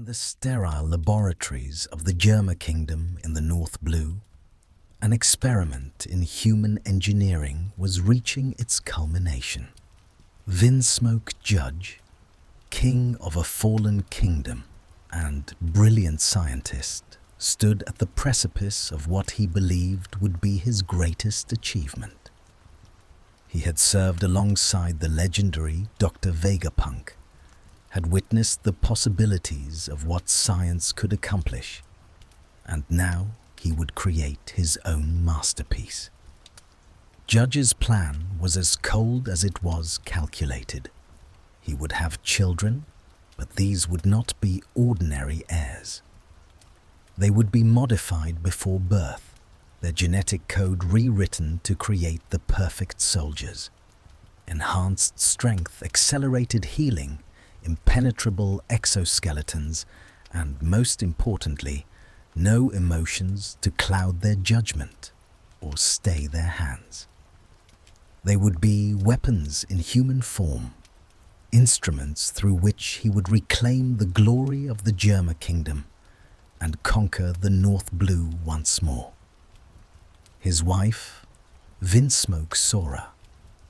In the sterile laboratories of the Germa Kingdom in the North Blue, an experiment in human engineering was reaching its culmination. Vinsmoke Judge, king of a fallen kingdom and brilliant scientist, stood at the precipice of what he believed would be his greatest achievement. He had served alongside the legendary Dr. Vegapunk, had witnessed the possibilities of what science could accomplish, and now he would create his own masterpiece. Judge's plan was as cold as it was calculated. He would have children, but these would not be ordinary heirs. They would be modified before birth, their genetic code rewritten to create the perfect soldiers. Enhanced strength, accelerated healing, impenetrable exoskeletons, and most importantly, no emotions to cloud their judgment or stay their hands. They would be weapons in human form, instruments through which he would reclaim the glory of the Germa Kingdom and conquer the North Blue once more. His wife, Vinsmoke Sora,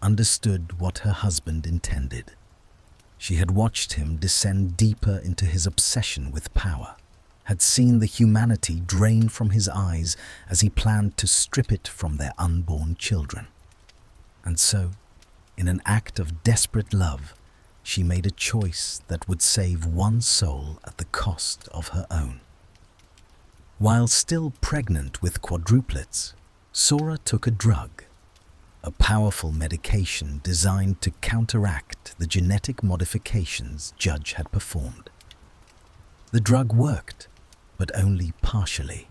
understood what her husband intended. She had watched him descend deeper into his obsession with power, had seen the humanity drain from his eyes as he planned to strip it from their unborn children. And so, in an act of desperate love, she made a choice that would save one soul at the cost of her own. While still pregnant with quadruplets, Sora took a drug, a powerful medication designed to counteract the genetic modifications Judge had performed. The drug worked, but only partially.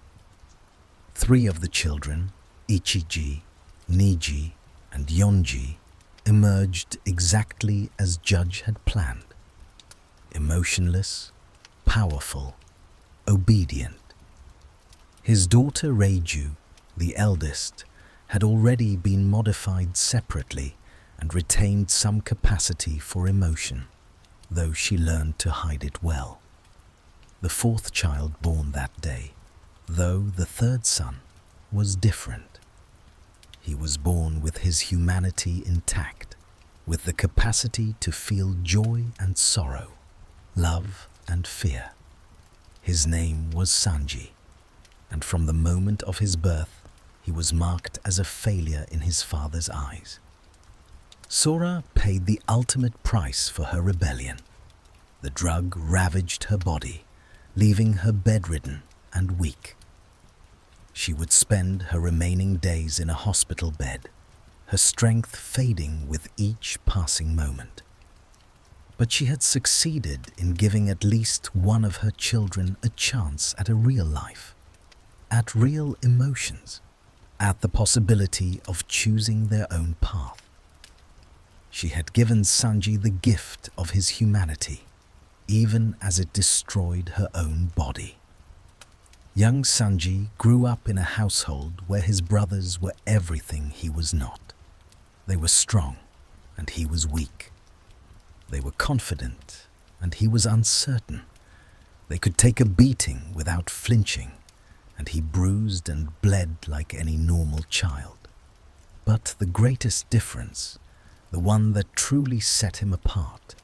3 of the children, Ichiji, Niji, and Yonji, emerged exactly as Judge had planned. Emotionless, powerful, obedient. His daughter Reiju, the eldest, had already been modified separately and retained some capacity for emotion, though she learned to hide it well. The 4th child born that day, though the 3rd son, was different. He was born with his humanity intact, with the capacity to feel joy and sorrow, love and fear. His name was Sanji, and from the moment of his birth, he was marked as a failure in his father's eyes. Sora paid the ultimate price for her rebellion. The drug ravaged her body, leaving her bedridden and weak. She would spend her remaining days in a hospital bed, her strength fading with each passing moment. But she had succeeded in giving at least one of her children a chance at a real life, at real emotions, at the possibility of choosing their own path. She had given Sanji the gift of his humanity, even as it destroyed her own body. Young Sanji grew up in a household where his brothers were everything he was not. They were strong, and he was weak. They were confident, and he was uncertain. They could take a beating without flinching, and he bruised and bled like any normal child. But the greatest difference, the one that truly set him apart,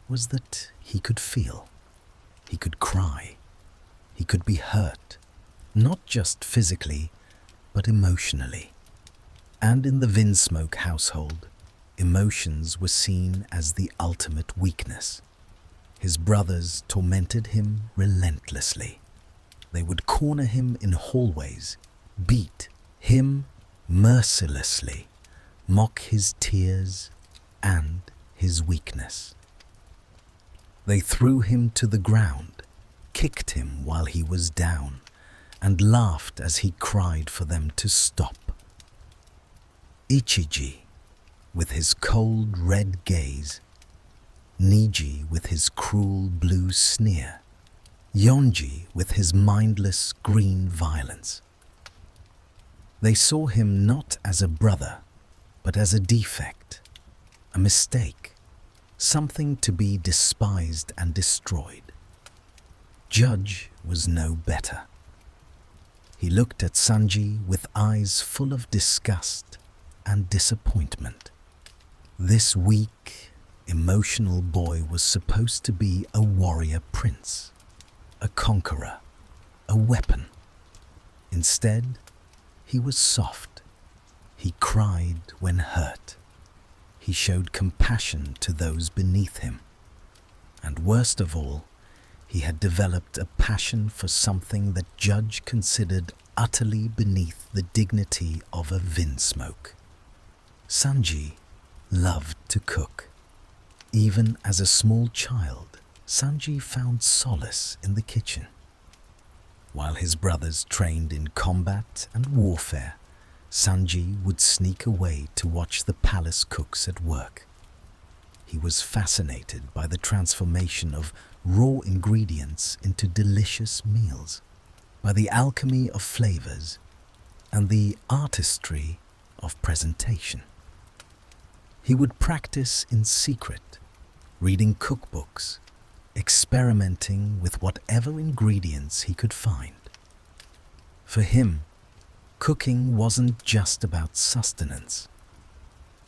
was that he could feel. He could cry. He could be hurt, not just physically, but emotionally. And in the Vinsmoke household, emotions were seen as the ultimate weakness. His brothers tormented him relentlessly. They would corner him in hallways, beat him mercilessly, mock his tears and his weakness. They threw him to the ground, kicked him while he was down, and laughed as he cried for them to stop. Ichiji, with his cold red gaze, Niji with his cruel blue sneer, Yonji with his mindless green violence. They saw him not as a brother, but as a defect, a mistake, something to be despised and destroyed. Judge was no better. He looked at Sanji with eyes full of disgust and disappointment. This weak, emotional boy was supposed to be a warrior prince, a conqueror, a weapon. Instead, he was soft. He cried when hurt. He showed compassion to those beneath him. And worst of all, he had developed a passion for something that Judge considered utterly beneath the dignity of a Vinsmoke. Sanji loved to cook. Even as a small child, Sanji found solace in the kitchen. While his brothers trained in combat and warfare, Sanji would sneak away to watch the palace cooks at work. He was fascinated by the transformation of raw ingredients into delicious meals, by the alchemy of flavors, and the artistry of presentation. He would practice in secret, reading cookbooks, experimenting with whatever ingredients he could find. For him, cooking wasn't just about sustenance.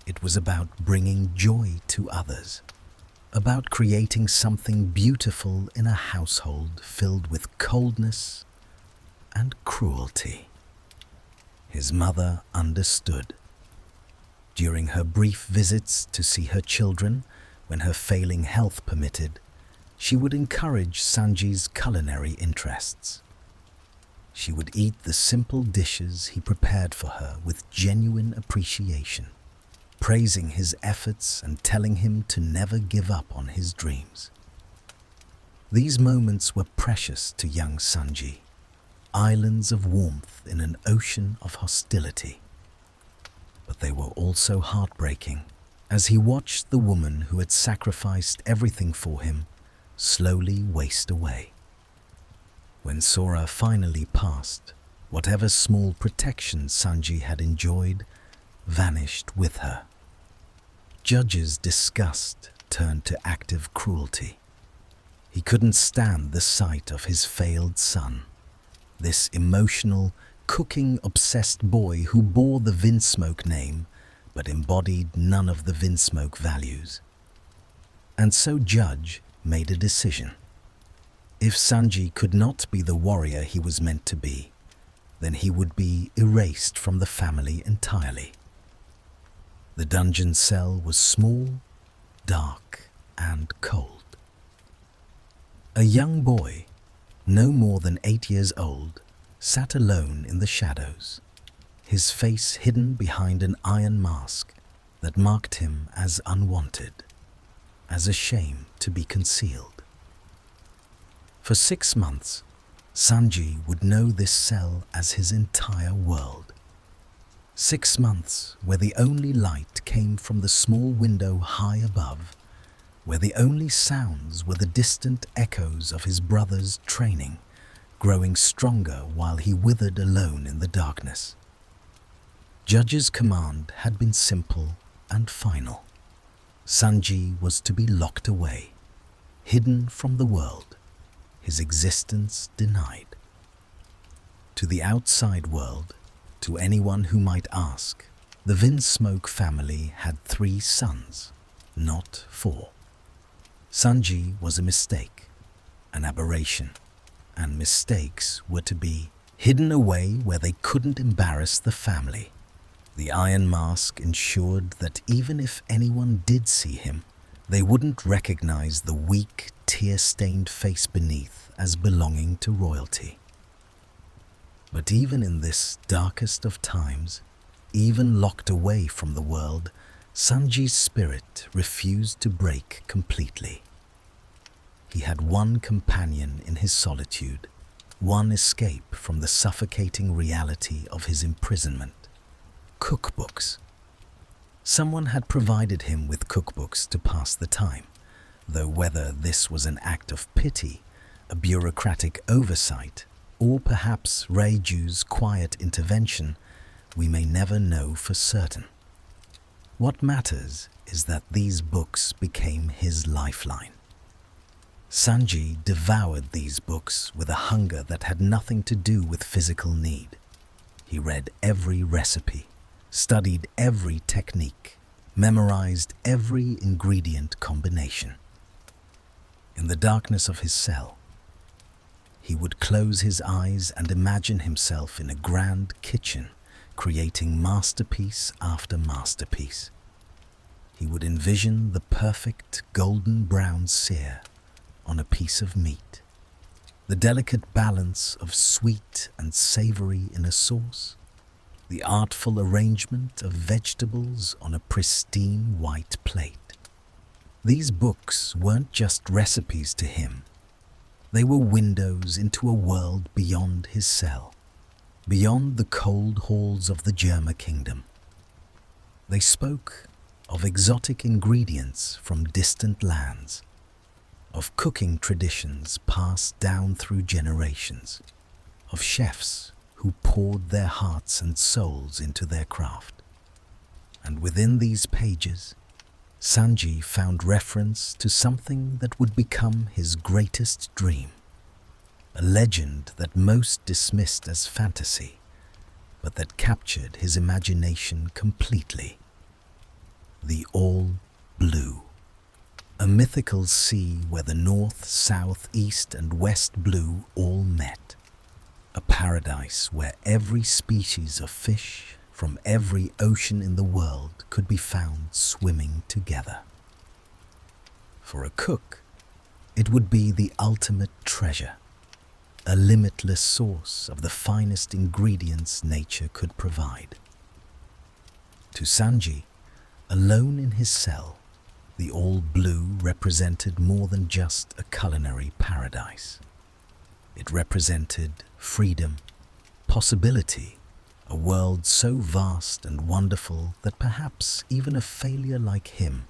It was about bringing joy to others, about creating something beautiful in a household filled with coldness and cruelty. His mother understood. During her brief visits to see her children, when her failing health permitted, she would encourage Sanji's culinary interests. She would eat the simple dishes he prepared for her with genuine appreciation, praising his efforts and telling him to never give up on his dreams. These moments were precious to young Sanji, islands of warmth in an ocean of hostility. But they were also heartbreaking as he watched the woman who had sacrificed everything for him slowly waste away. When Sora finally passed, whatever small protection Sanji had enjoyed vanished with her. Judge's disgust turned to active cruelty. He couldn't stand the sight of his failed son, this emotional, cooking-obsessed boy who bore the Vinsmoke name but embodied none of the Vinsmoke values. And so Judge made a decision. If Sanji could not be the warrior he was meant to be, then he would be erased from the family entirely. The dungeon cell was small, dark, and cold. A young boy, no more than 8 years old, sat alone in the shadows, his face hidden behind an iron mask that marked him as unwanted, as a shame to be concealed. For 6 months, Sanji would know this cell as his entire world. 6 months where the only light came from the small window high above, where the only sounds were the distant echoes of his brother's training, growing stronger while he withered alone in the darkness. Judge's command had been simple and final. Sanji was to be locked away, hidden from the world, his existence denied. To the outside world, to anyone who might ask, the Vinsmoke family had 3 sons, not 4. Sanji was a mistake, an aberration, and mistakes were to be hidden away where they couldn't embarrass the family. The iron mask ensured that even if anyone did see him, they wouldn't recognize the weak, tear-stained face beneath as belonging to royalty. But even in this darkest of times, even locked away from the world, Sanji's spirit refused to break completely. He had one companion in his solitude, one escape from the suffocating reality of his imprisonment: cookbooks. Someone had provided him with cookbooks to pass the time, though whether this was an act of pity, a bureaucratic oversight, or perhaps Reiju's quiet intervention, we may never know for certain. What matters is that these books became his lifeline. Sanji devoured these books with a hunger that had nothing to do with physical need. He read every recipe, studied every technique, memorized every ingredient combination. In the darkness of his cell, he would close his eyes and imagine himself in a grand kitchen, creating masterpiece after masterpiece. He would envision the perfect golden brown sear on a piece of meat, the delicate balance of sweet and savory in a sauce, the artful arrangement of vegetables on a pristine white plate. These books weren't just recipes to him. They were windows into a world beyond his cell, beyond the cold halls of the Germa Kingdom. They spoke of exotic ingredients from distant lands, of cooking traditions passed down through generations, of chefs who poured their hearts and souls into their craft. And within these pages, Sanji found reference to something that would become his greatest dream, a legend that most dismissed as fantasy, but that captured his imagination completely. The All Blue, a mythical sea where the north, south, east, and west blue all met, a paradise where every species of fish from every ocean in the world could be found swimming together. For a cook, it would be the ultimate treasure, a limitless source of the finest ingredients nature could provide. To Sanji, alone in his cell, the All Blue represented more than just a culinary paradise. It represented freedom, possibility, a world so vast and wonderful that perhaps even a failure like him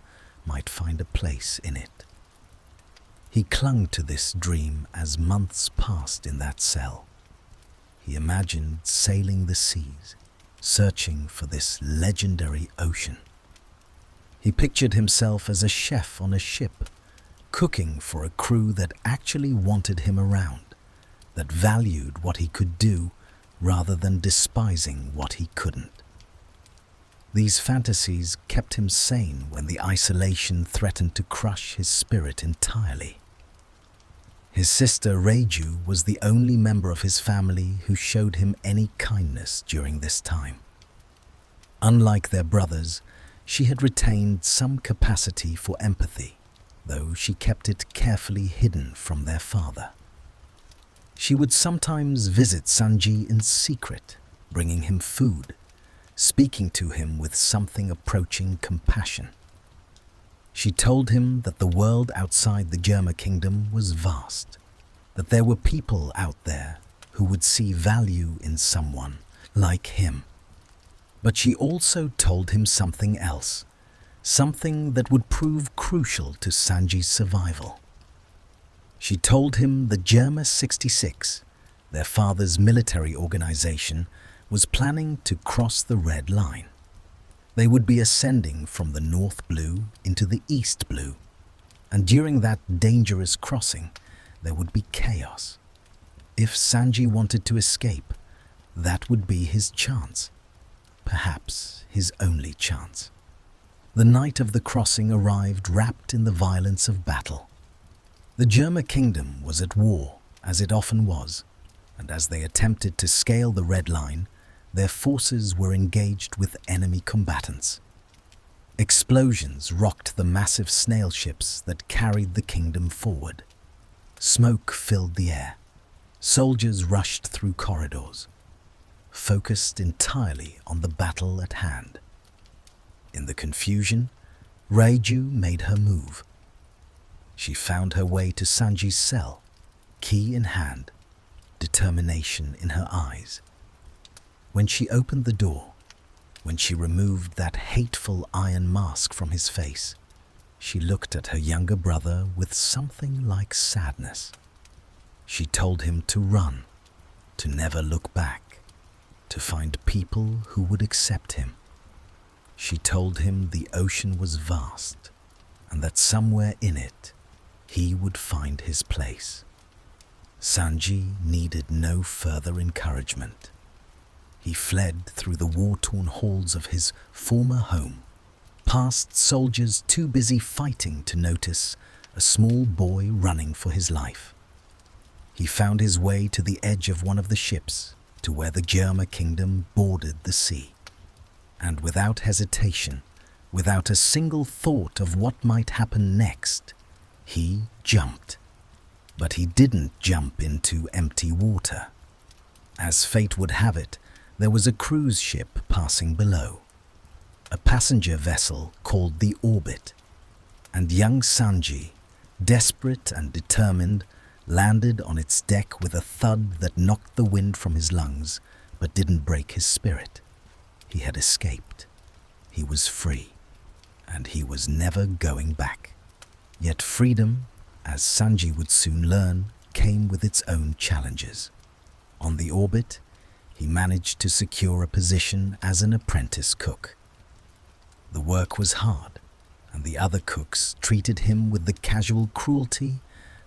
might find a place in it. He clung to this dream as months passed in that cell. He imagined sailing the seas, searching for this legendary ocean. He pictured himself as a chef on a ship, cooking for a crew that actually wanted him around, that valued what he could do rather than despising what he couldn't. These fantasies kept him sane when the isolation threatened to crush his spirit entirely. His sister Reiju was the only member of his family who showed him any kindness during this time. Unlike their brothers, she had retained some capacity for empathy, though she kept it carefully hidden from their father. She would sometimes visit Sanji in secret, bringing him food, speaking to him with something approaching compassion. She told him that the world outside the Germa Kingdom was vast, that there were people out there who would see value in someone like him. But she also told him something else, something that would prove crucial to Sanji's survival. She told him the Germa 66, their father's military organization, was planning to cross the Red Line. They would be ascending from the North Blue into the East Blue, and during that dangerous crossing, there would be chaos. If Sanji wanted to escape, that would be his chance, perhaps his only chance. The night of the crossing arrived wrapped in the violence of battle. The Germa Kingdom was at war, as it often was, and as they attempted to scale the Red Line, their forces were engaged with enemy combatants. Explosions rocked the massive snail ships that carried the kingdom forward. Smoke filled the air. Soldiers rushed through corridors, focused entirely on the battle at hand. In the confusion, Reiju made her move. She found her way to Sanji's cell, key in hand, determination in her eyes. When she opened the door, when she removed that hateful iron mask from his face, she looked at her younger brother with something like sadness. She told him to run, to never look back, to find people who would accept him. She told him the ocean was vast, and that somewhere in it, he would find his place. Sanji needed no further encouragement. He fled through the war-torn halls of his former home, past soldiers too busy fighting to notice a small boy running for his life. He found his way to the edge of one of the ships, to where the Germa Kingdom bordered the sea. And without hesitation, without a single thought of what might happen next, he jumped. But he didn't jump into empty water. As fate would have it, there was a cruise ship passing below, a passenger vessel called the Orbit, and young Sanji, desperate and determined, landed on its deck with a thud that knocked the wind from his lungs but didn't break his spirit. He had escaped. He was free, and he was never going back. Yet freedom, as Sanji would soon learn, came with its own challenges. On the Orbit, he managed to secure a position as an apprentice cook. The work was hard, and the other cooks treated him with the casual cruelty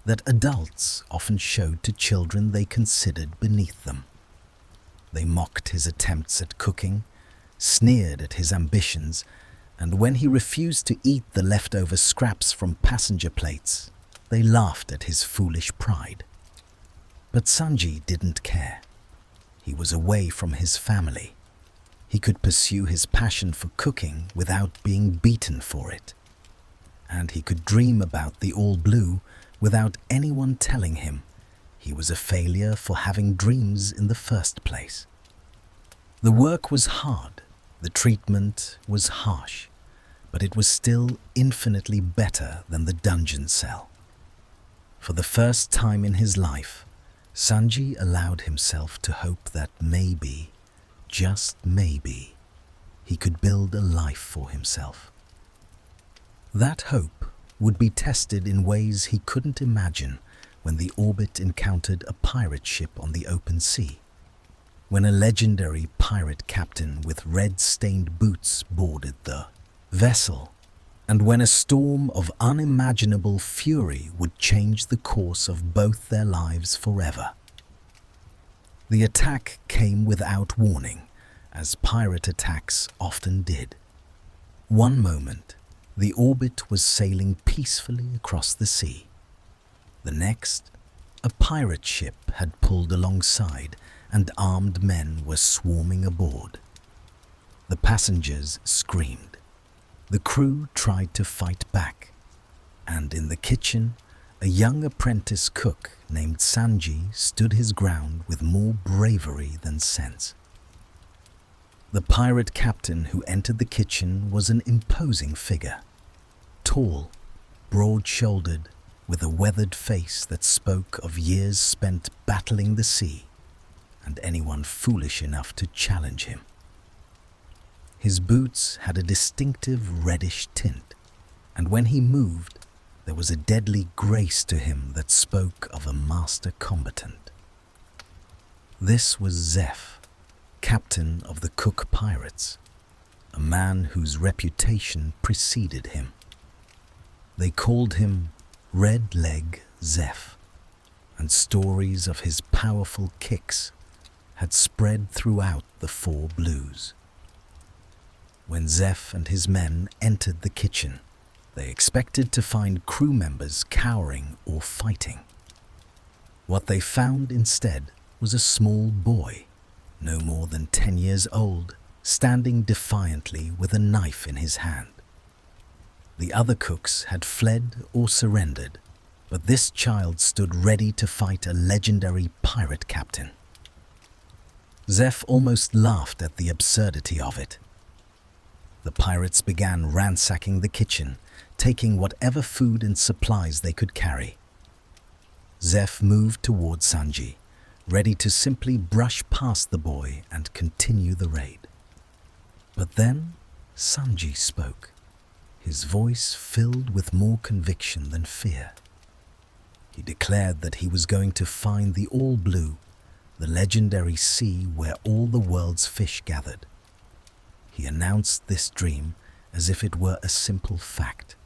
that adults often showed to children they considered beneath them. They mocked his attempts at cooking, sneered at his ambitions, and when he refused to eat the leftover scraps from passenger plates, they laughed at his foolish pride. But Sanji didn't care. He was away from his family. He could pursue his passion for cooking without being beaten for it. And he could dream about the All Blue without anyone telling him he was a failure for having dreams in the first place. The work was hard, the treatment was harsh, but it was still infinitely better than the dungeon cell. For the first time in his life, Sanji allowed himself to hope that maybe, just maybe, he could build a life for himself. That hope would be tested in ways he couldn't imagine when the Orbit encountered a pirate ship on the open sea, when a legendary pirate captain with red-stained boots boarded the vessel, and when a storm of unimaginable fury would change the course of both their lives forever. The attack came without warning, as pirate attacks often did. One moment, the Orbit was sailing peacefully across the sea. The next, a pirate ship had pulled alongside and armed men were swarming aboard. The passengers screamed. The crew tried to fight back, and in the kitchen, a young apprentice cook named Sanji stood his ground with more bravery than sense. The pirate captain who entered the kitchen was an imposing figure, tall, broad-shouldered, with a weathered face that spoke of years spent battling the sea and anyone foolish enough to challenge him. His boots had a distinctive reddish tint, and when he moved, there was a deadly grace to him that spoke of a master combatant. This was Zeff, captain of the Cook Pirates, a man whose reputation preceded him. They called him Red Leg Zeff, and stories of his powerful kicks had spread throughout the Four Blues. When Zeff and his men entered the kitchen, they expected to find crew members cowering or fighting. What they found instead was a small boy, no more than 10 years old, standing defiantly with a knife in his hand. The other cooks had fled or surrendered, but this child stood ready to fight a legendary pirate captain. Zeff almost laughed at the absurdity of it. The pirates began ransacking the kitchen, taking whatever food and supplies they could carry. Zeff moved toward Sanji, ready to simply brush past the boy and continue the raid. But then Sanji spoke, his voice filled with more conviction than fear. He declared that he was going to find the All Blue, the legendary sea where all the world's fish gathered. He announced this dream as if it were a simple fact,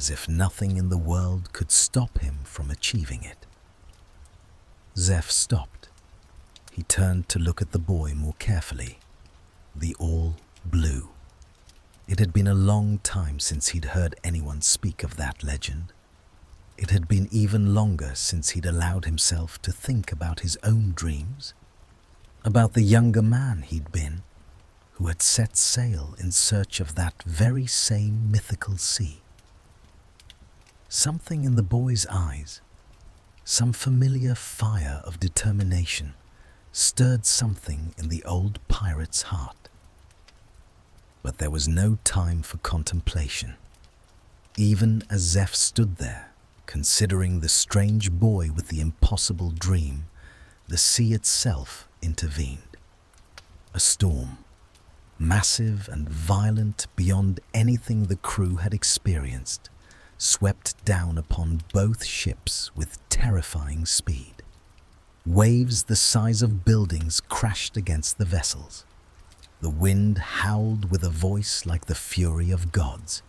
as if nothing in the world could stop him from achieving it. Zeff stopped. He turned to look at the boy more carefully. The all blue. It had been a long time since he'd heard anyone speak of that legend. It had been even longer since he'd allowed himself to think about his own dreams, about the younger man he'd been, who had set sail in search of that very same mythical sea. Something in the boy's eyes, some familiar fire of determination, stirred something in the old pirate's heart. But there was no time for contemplation. Even as Zeff stood there, considering the strange boy with the impossible dream, the sea itself intervened. A storm, massive and violent beyond anything the crew had experienced, swept down upon both ships with terrifying speed. Waves the size of buildings crashed against the vessels. The wind howled with a voice like the fury of gods,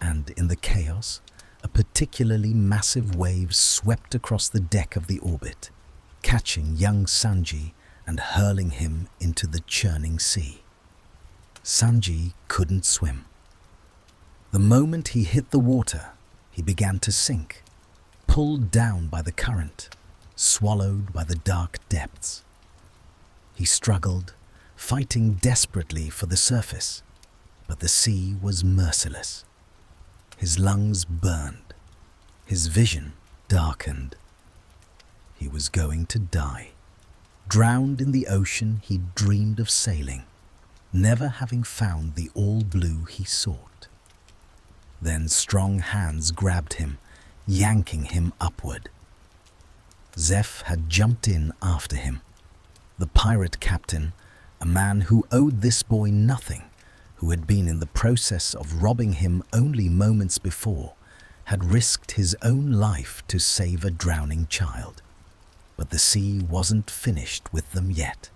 and in the chaos, a particularly massive wave swept across the deck of the Orbit, catching young Sanji and hurling him into the churning sea. Sanji couldn't swim. The moment he hit the water, he began to sink, pulled down by the current, swallowed by the dark depths. He struggled, fighting desperately for the surface, but the sea was merciless. His lungs burned, his vision darkened. He was going to die, drowned in the ocean he'd dreamed of sailing, never having found the all-blue he sought. Then strong hands grabbed him, yanking him upward. Zeff had jumped in after him. The pirate captain, a man who owed this boy nothing, who had been in the process of robbing him only moments before, had risked his own life to save a drowning child. But the sea wasn't finished with them yet.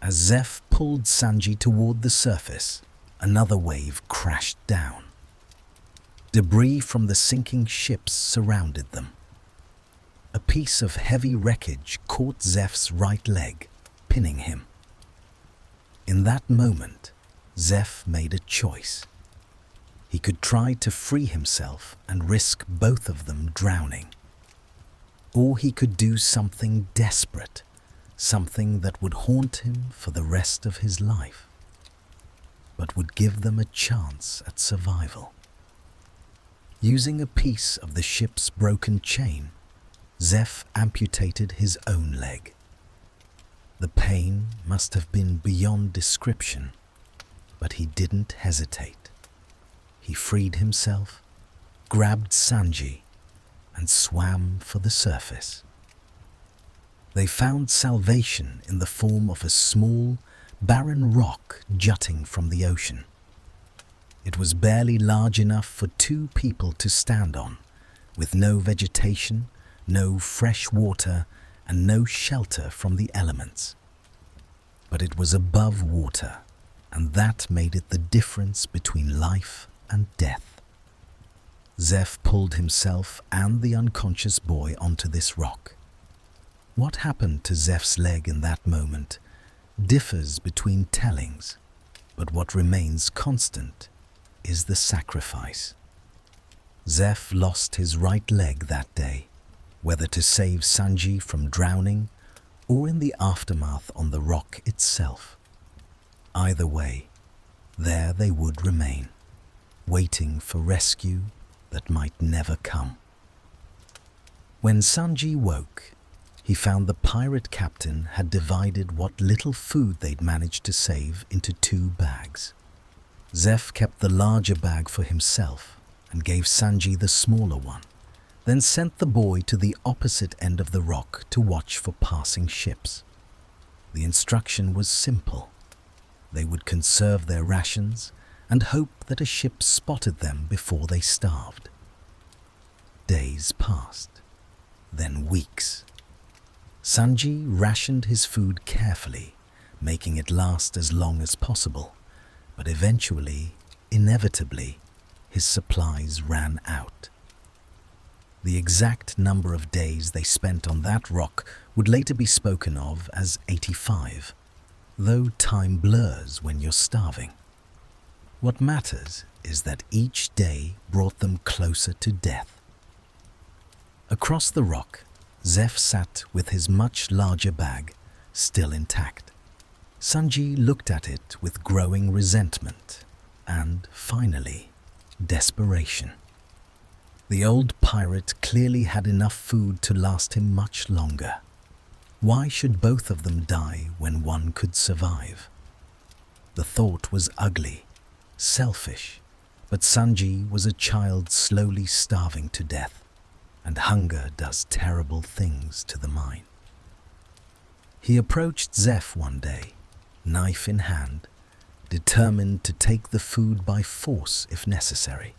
As Zeff pulled Sanji toward the surface, another wave crashed down. Debris from the sinking ships surrounded them. A piece of heavy wreckage caught Zeff's right leg, pinning him. In that moment, Zeff made a choice. He could try to free himself and risk both of them drowning. Or he could do something desperate, something that would haunt him for the rest of his life, but would give them a chance at survival. Using a piece of the ship's broken chain, Zeff amputated his own leg. The pain must have been beyond description, but he didn't hesitate. He freed himself, grabbed Sanji, and swam for the surface. They found salvation in the form of a small, barren rock jutting from the ocean. It was barely large enough for two people to stand on, with no vegetation, no fresh water, and no shelter from the elements. But it was above water, and that made it the difference between life and death. Zeff pulled himself and the unconscious boy onto this rock. What happened to Zeff's leg in that moment differs between tellings, but what remains constant is the sacrifice. Zeff lost his right leg that day, whether to save Sanji from drowning or in the aftermath on the rock itself. Either way, there they would remain, waiting for rescue that might never come. When Sanji woke, he found the pirate captain had divided what little food they'd managed to save into 2 bags. Zeff kept the larger bag for himself and gave Sanji the smaller one, then sent the boy to the opposite end of the rock to watch for passing ships. The instruction was simple. They would conserve their rations and hope that a ship spotted them before they starved. Days passed, then weeks. Sanji rationed his food carefully, making it last as long as possible, but eventually, inevitably, his supplies ran out. The exact number of days they spent on that rock would later be spoken of as 85, though time blurs when you're starving. What matters is that each day brought them closer to death. Across the rock, Zeff sat with his much larger bag still intact. Sanji looked at it with growing resentment and, finally, desperation. The old pirate clearly had enough food to last him much longer. Why should both of them die when one could survive? The thought was ugly, selfish, but Sanji was a child slowly starving to death, and hunger does terrible things to the mind. He approached Zeff one day, knife in hand, determined to take the food by force if necessary.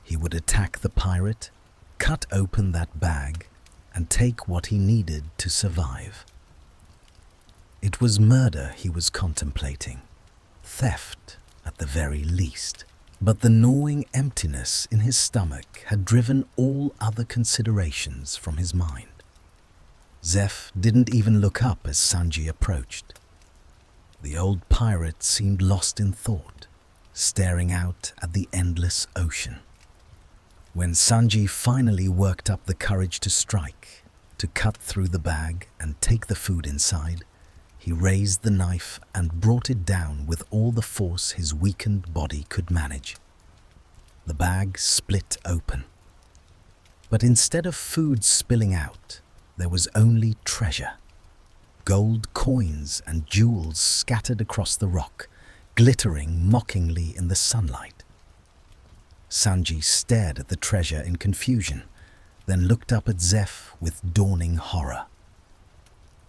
He would attack the pirate, cut open that bag, and take what he needed to survive. It was murder he was contemplating, theft at the very least, but the gnawing emptiness in his stomach had driven all other considerations from his mind. Zeff didn't even look up as Sanji approached. The old pirate seemed lost in thought, staring out at the endless ocean. When Sanji finally worked up the courage to strike, to cut through the bag and take the food inside, he raised the knife and brought it down with all the force his weakened body could manage. The bag split open. But instead of food spilling out, there was only treasure. Gold coins and jewels scattered across the rock, glittering mockingly in the sunlight. Sanji stared at the treasure in confusion, then looked up at Zeff with dawning horror.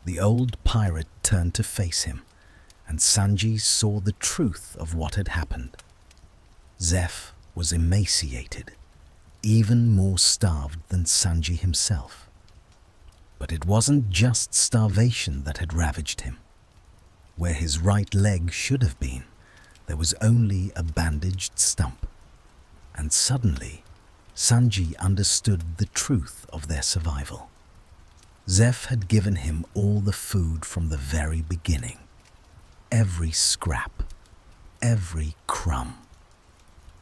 The old pirate turned to face him, and Sanji saw the truth of what had happened. Zeff was emaciated, even more starved than Sanji himself. But it wasn't just starvation that had ravaged him. Where his right leg should have been, there was only a bandaged stump. And suddenly, Sanji understood the truth of their survival. Zeff had given him all the food from the very beginning. Every scrap, every crumb.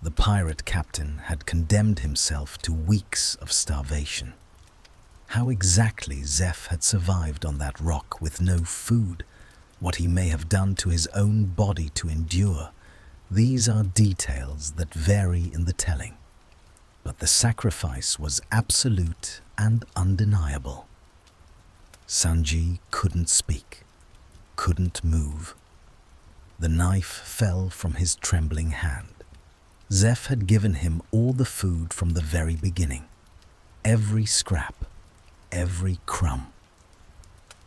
The pirate captain had condemned himself to weeks of starvation. How exactly Zeff had survived on that rock with no food, what he may have done to his own body to endure, these are details that vary in the telling. But the sacrifice was absolute and undeniable. Sanji couldn't speak, couldn't move. The knife fell from his trembling hand. Zeff had given him all the food from the very beginning, every scrap, every crumb.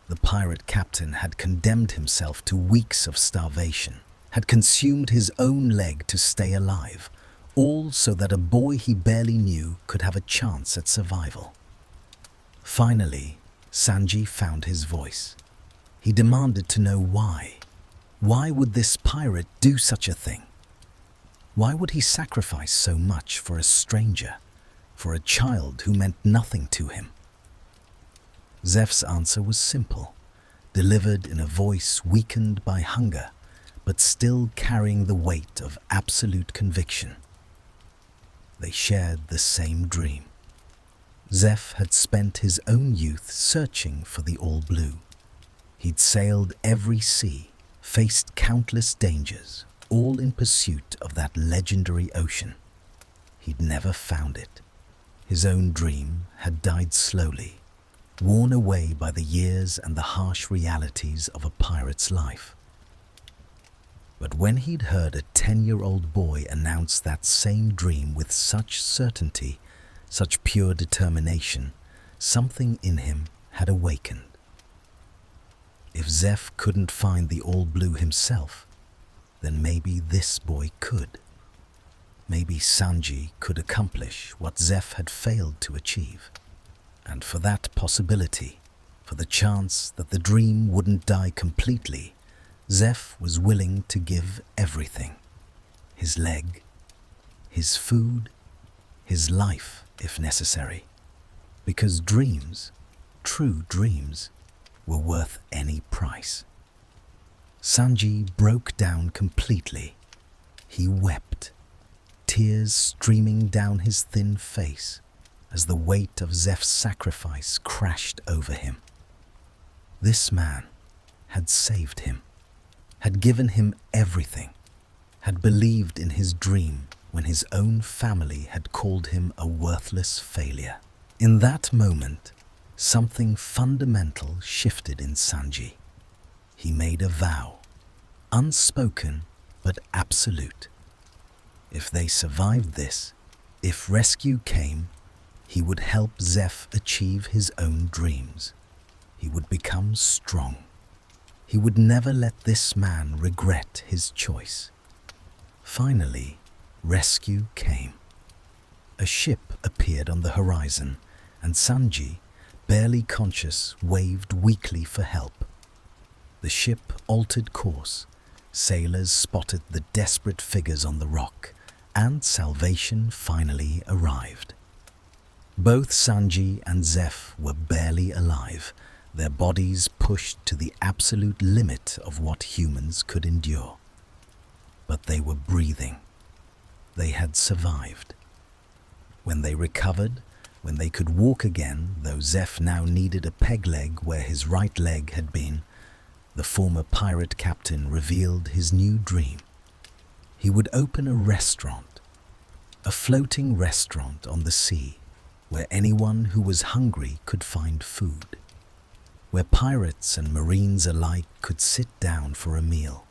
The pirate captain had condemned himself to weeks of starvation, had consumed his own leg to stay alive, all so that a boy he barely knew could have a chance at survival. Finally, Sanji found his voice. He demanded to know why. Why would this pirate do such a thing? Why would he sacrifice so much for a stranger, for a child who meant nothing to him? Zeff's answer was simple, delivered in a voice weakened by hunger, but still carrying the weight of absolute conviction. They shared the same dream. Zeff had spent his own youth searching for the All Blue. He'd sailed every sea, faced countless dangers, all in pursuit of that legendary ocean. He'd never found it. His own dream had died slowly, worn away by the years and the harsh realities of a pirate's life. But when he'd heard a 10-year-old boy announce that same dream with such certainty, such pure determination, something in him had awakened. If Zeff couldn't find the All Blue himself, then maybe this boy could. Maybe Sanji could accomplish what Zeff had failed to achieve. And for that possibility, for the chance that the dream wouldn't die completely, Zeff was willing to give everything. His leg, his food, his life if necessary, because dreams, true dreams, were worth any price. Sanji broke down completely. He wept, tears streaming down his thin face as the weight of Zeff's sacrifice crashed over him. This man had saved him, had given him everything, had believed in his dream when his own family had called him a worthless failure. In that moment, something fundamental shifted in Sanji. He made a vow, unspoken but absolute. If they survived this, if rescue came, he would help Zeff achieve his own dreams. He would become strong. He would never let this man regret his choice. Finally, rescue came. A ship appeared on the horizon, and Sanji, barely conscious, waved weakly for help. The ship altered course. Sailors spotted the desperate figures on the rock, and salvation finally arrived. Both Sanji and Zeff were barely alive, their bodies pushed to the absolute limit of what humans could endure. But they were breathing. They had survived. When they recovered, when they could walk again, though Zeff now needed a peg leg where his right leg had been, the former pirate captain revealed his new dream. He would open a restaurant, a floating restaurant on the sea, where anyone who was hungry could find food, where pirates and marines alike could sit down for a meal,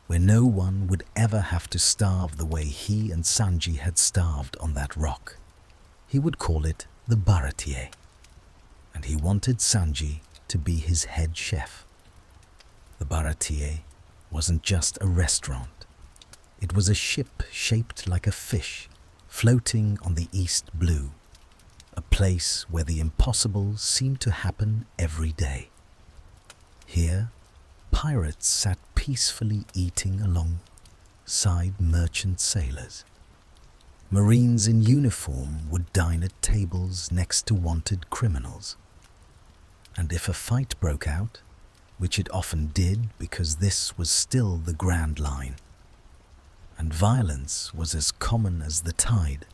where no one would ever have to starve the way he and Sanji had starved on that rock. He would call it the Baratie, and he wanted Sanji to be his head chef. The Baratie wasn't just a restaurant. It was a ship shaped like a fish, floating on the East Blue, a place where the impossible seemed to happen every day. Here, pirates sat peacefully eating alongside merchant sailors. Marines in uniform would dine at tables next to wanted criminals. And if a fight broke out, which it often did because this was still the Grand Line, and violence was as common as the tide,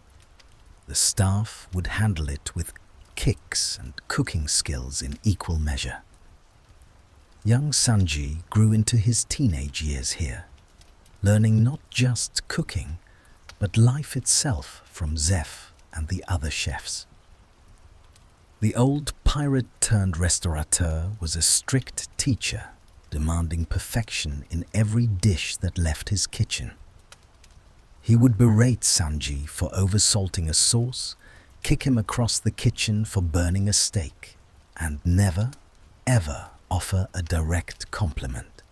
the staff would handle it with kicks and cooking skills in equal measure. Young Sanji grew into his teenage years here, learning not just cooking, but life itself from Zeff and the other chefs. The old pirate-turned-restaurateur was a strict teacher, demanding perfection in every dish that left his kitchen. He would berate Sanji for oversalting a sauce, kick him across the kitchen for burning a steak, and never, ever offer a direct compliment.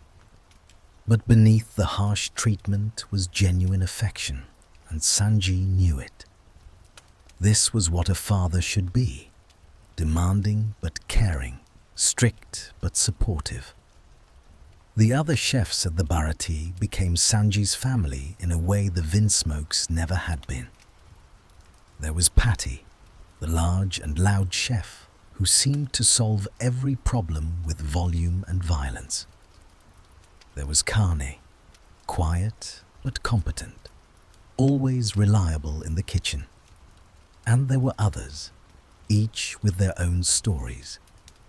But beneath the harsh treatment was genuine affection, and Sanji knew it. This was what a father should be. Demanding but caring, strict but supportive. The other chefs at the Baratie became Sanji's family in a way the Vinsmokes never had been. There was Patty, the large and loud chef who seemed to solve every problem with volume and violence. There was Kane, quiet but competent, always reliable in the kitchen. And there were others, each with their own stories,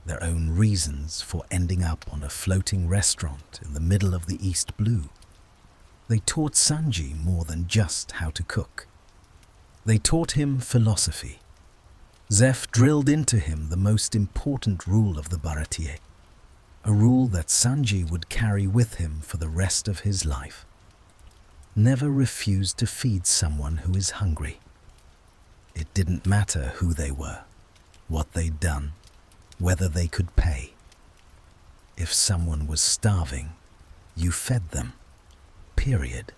their own reasons for ending up on a floating restaurant in the middle of the East Blue. They taught Sanji more than just how to cook. They taught him philosophy. Zeff drilled into him the most important rule of the Baratie, a rule that Sanji would carry with him for the rest of his life. Never refuse to feed someone who is hungry. It didn't matter who they were, what they'd done, whether they could pay. If someone was starving, you fed them. Period.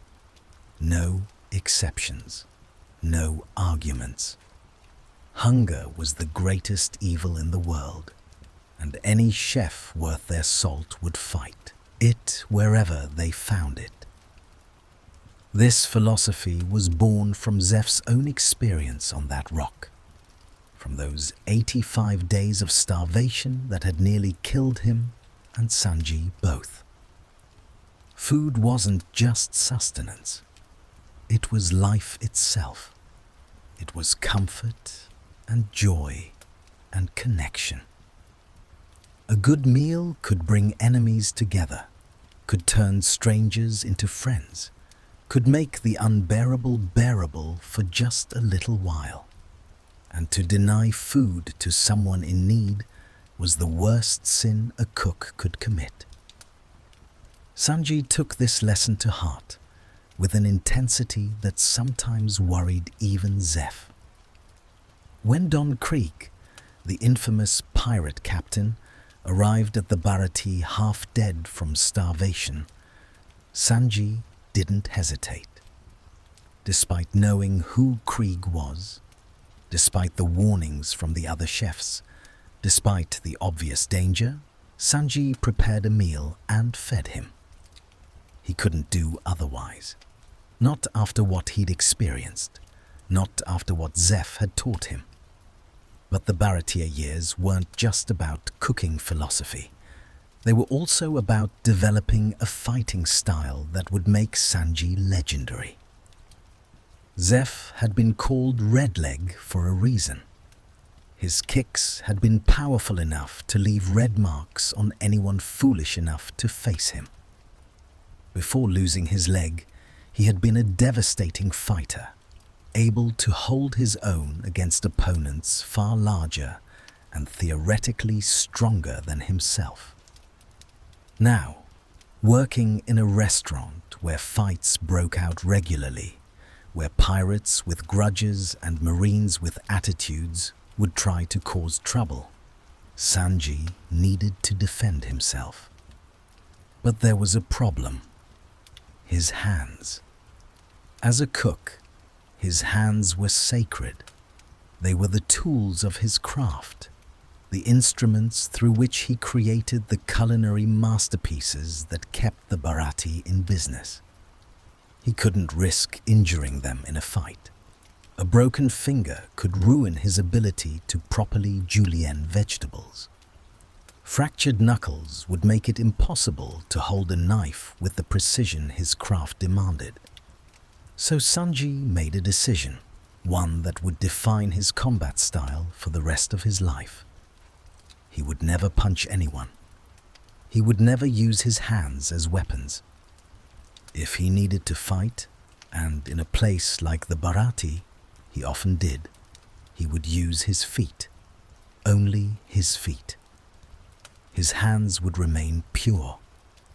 No exceptions. No arguments. Hunger was the greatest evil in the world, and any chef worth their salt would fight it wherever they found it. This philosophy was born from Zeff's own experience on that rock, from those 85 days of starvation that had nearly killed him and Sanji both. Food wasn't just sustenance. It was life itself. It was comfort and joy and connection. A good meal could bring enemies together, could turn strangers into friends, could make the unbearable bearable for just a little while. And to deny food to someone in need was the worst sin a cook could commit. Sanji took this lesson to heart with an intensity that sometimes worried even Zeff. When Don Krieg, the infamous pirate captain, arrived at the Baratie half dead from starvation, Sanji didn't hesitate. Despite knowing who Krieg was, despite the warnings from the other chefs, despite the obvious danger, Sanji prepared a meal and fed him. He couldn't do otherwise. Not after what he'd experienced, not after what Zeff had taught him. But the Baratie years weren't just about cooking philosophy. They were also about developing a fighting style that would make Sanji legendary. Zeff had been called Redleg for a reason. His kicks had been powerful enough to leave red marks on anyone foolish enough to face him. Before losing his leg, he had been a devastating fighter, able to hold his own against opponents far larger and theoretically stronger than himself. Now, working in a restaurant where fights broke out regularly, where pirates with grudges and marines with attitudes would try to cause trouble, Sanji needed to defend himself. But there was a problem: his hands. As a cook, his hands were sacred. They were the tools of his craft, the instruments through which he created the culinary masterpieces that kept the Baratie in business. He couldn't risk injuring them in a fight. A broken finger could ruin his ability to properly julienne vegetables. Fractured knuckles would make it impossible to hold a knife with the precision his craft demanded. So Sanji made a decision, one that would define his combat style for the rest of his life. He would never punch anyone. He would never use his hands as weapons. If he needed to fight, and in a place like the Baratie, he often did, he would use his feet, only his feet. His hands would remain pure,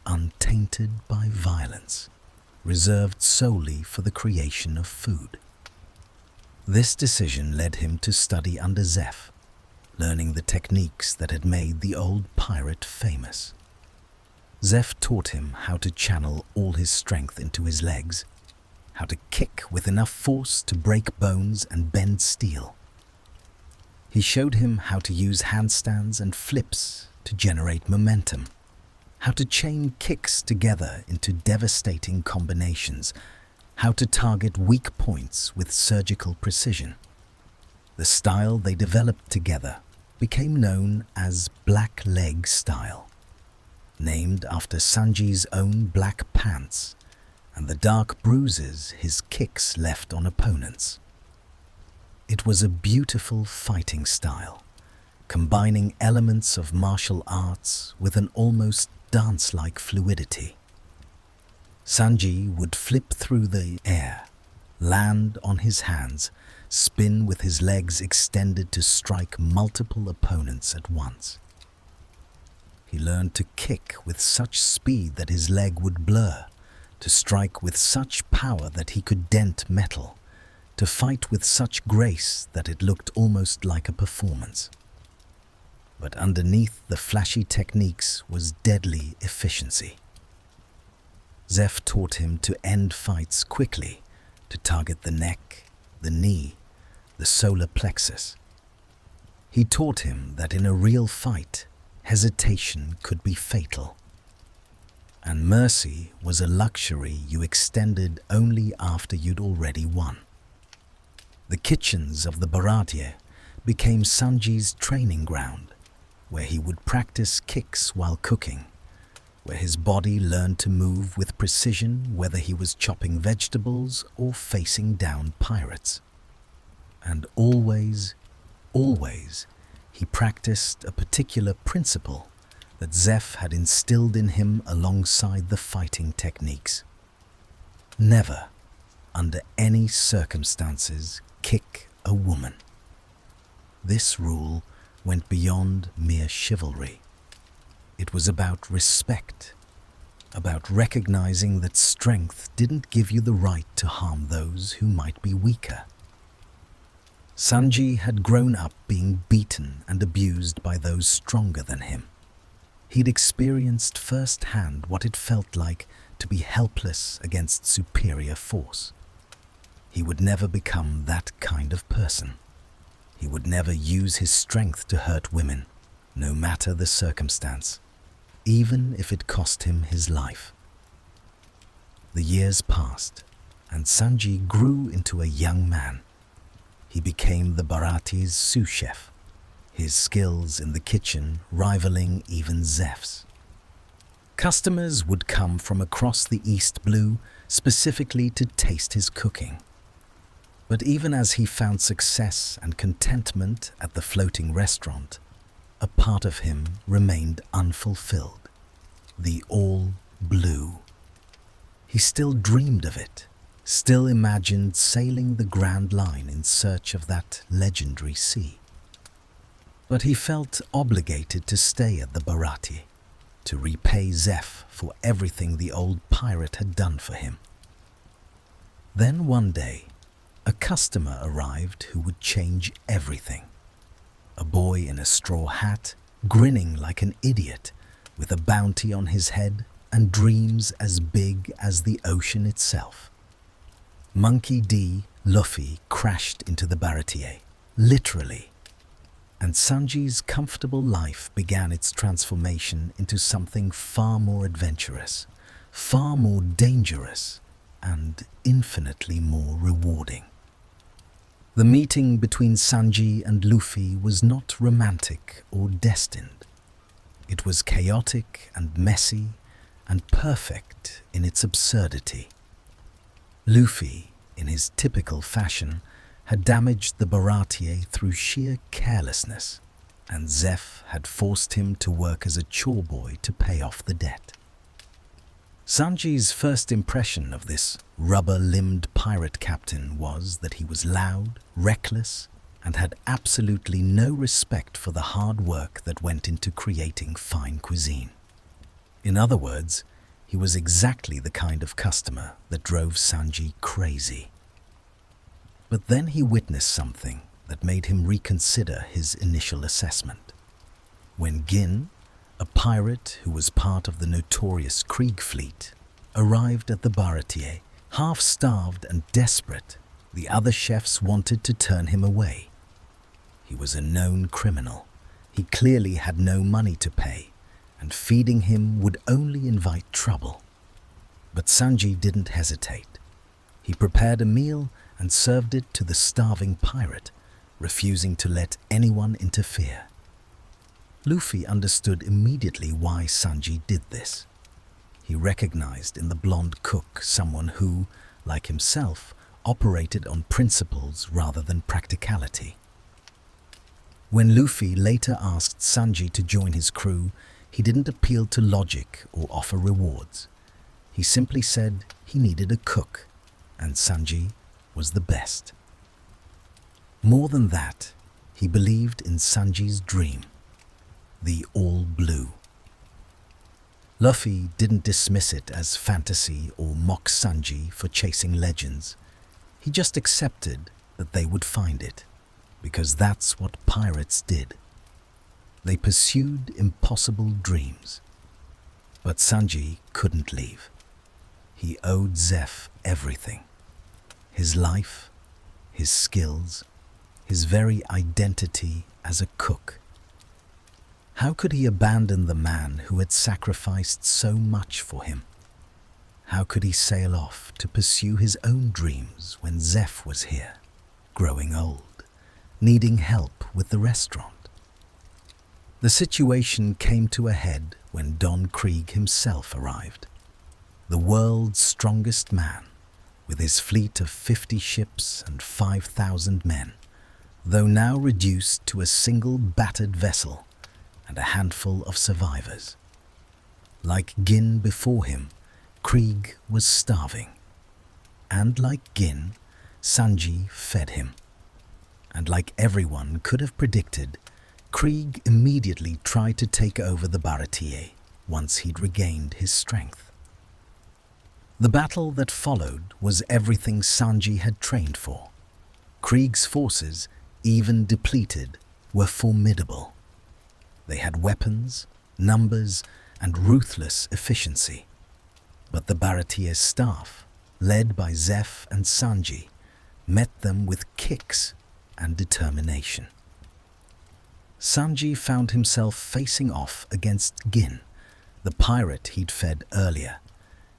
untainted by violence, reserved solely for the creation of food. This decision led him to study under Zeff, learning the techniques that had made the old pirate famous. Zeff taught him how to channel all his strength into his legs, how to kick with enough force to break bones and bend steel. He showed him how to use handstands and flips to generate momentum, how to chain kicks together into devastating combinations, how to target weak points with surgical precision. The style they developed together became known as Black Leg Style, named after Sanji's own black pants and the dark bruises his kicks left on opponents. It was a beautiful fighting style, combining elements of martial arts with an almost dance-like fluidity. Sanji would flip through the air, land on his hands, spin with his legs extended to strike multiple opponents at once. He learned to kick with such speed that his leg would blur, to strike with such power that he could dent metal, to fight with such grace that it looked almost like a performance. But underneath the flashy techniques was deadly efficiency. Zeff taught him to end fights quickly, to target the neck, the knee, the solar plexus. He taught him that in a real fight, hesitation could be fatal. and mercy was a luxury you extended only after you'd already won. The kitchens of the Baratie became Sanji's training ground, where he would practice kicks while cooking, where his body learned to move with precision whether he was chopping vegetables or facing down pirates. And always, he practiced a particular principle that Zeff had instilled in him alongside the fighting techniques. Never, under any circumstances, kick a woman. This rule went beyond mere chivalry. It was about respect, about recognizing that strength didn't give you the right to harm those who might be weaker. Sanji had grown up being beaten and abused by those stronger than him. He'd experienced firsthand what it felt like to be helpless against superior force. He would never become that kind of person. He would never use his strength to hurt women, no matter the circumstance, even if it cost him his life. The years passed, and Sanji grew into a young man. He became the Baratie's sous chef, his skills in the kitchen rivaling even Zeff's. Customers would come from across the East Blue specifically to taste his cooking. But even as he found success and contentment at the floating restaurant, a part of him remained unfulfilled. The all blue. He still dreamed of it, still imagined sailing the Grand Line in search of that legendary sea. But he felt obligated to stay at the Baratie, to repay Zeff for everything the old pirate had done for him. Then one day, a customer arrived who would change everything. A boy in a straw hat, grinning like an idiot, with a bounty on his head and dreams as big as the ocean itself. Monkey D. Luffy crashed into the Baratie, literally. And Sanji's comfortable life began its transformation into something far more adventurous, far more dangerous, and infinitely more rewarding. The meeting between Sanji and Luffy was not romantic or destined. It was chaotic and messy and perfect in its absurdity. Luffy, in his typical fashion, had damaged the Baratie through sheer carelessness, and Zeff had forced him to work as a chore boy to pay off the debt. Sanji's first impression of this rubber-limbed pirate captain was that he was loud, reckless, and had absolutely no respect for the hard work that went into creating fine cuisine. In other words, he was exactly the kind of customer that drove Sanji crazy. But then he witnessed something that made him reconsider his initial assessment. When Gin, a pirate who was part of the notorious Krieg fleet, arrived at the Baratie, half-starved and desperate, the other chefs wanted to turn him away. He was a known criminal. He clearly had no money to pay, and feeding him would only invite trouble. But Sanji didn't hesitate. He prepared a meal and served it to the starving pirate, refusing to let anyone interfere. Luffy understood immediately why Sanji did this. He recognized in the blonde cook someone who, like himself, operated on principles rather than practicality. When Luffy later asked Sanji to join his crew, he didn't appeal to logic or offer rewards. He simply said he needed a cook, and Sanji was the best. More than that, he believed in Sanji's dream, the all blue. Luffy didn't dismiss it as fantasy or mock Sanji for chasing legends. He just accepted that they would find it, because that's what pirates did. They pursued impossible dreams. But Sanji couldn't leave. He owed Zeff everything. His life, his skills, his very identity as a cook. How could he abandon the man who had sacrificed so much for him? How could he sail off to pursue his own dreams when Zeff was here, growing old, needing help with the restaurant? The situation came to a head when Don Krieg himself arrived, the world's strongest man, with his fleet of 50 ships and 5,000 men, though now reduced to a single battered vessel and a handful of survivors. Like Gin before him, Krieg was starving. And like Gin, Sanji fed him. And like everyone could have predicted, Krieg immediately tried to take over the Baratie once he'd regained his strength. The battle that followed was everything Sanji had trained for. Krieg's forces, even depleted, were formidable. They had weapons, numbers, and ruthless efficiency. But the Baratie's staff, led by Zeff and Sanji, met them with kicks and determination. Sanji found himself facing off against Gin, the pirate he'd fed earlier,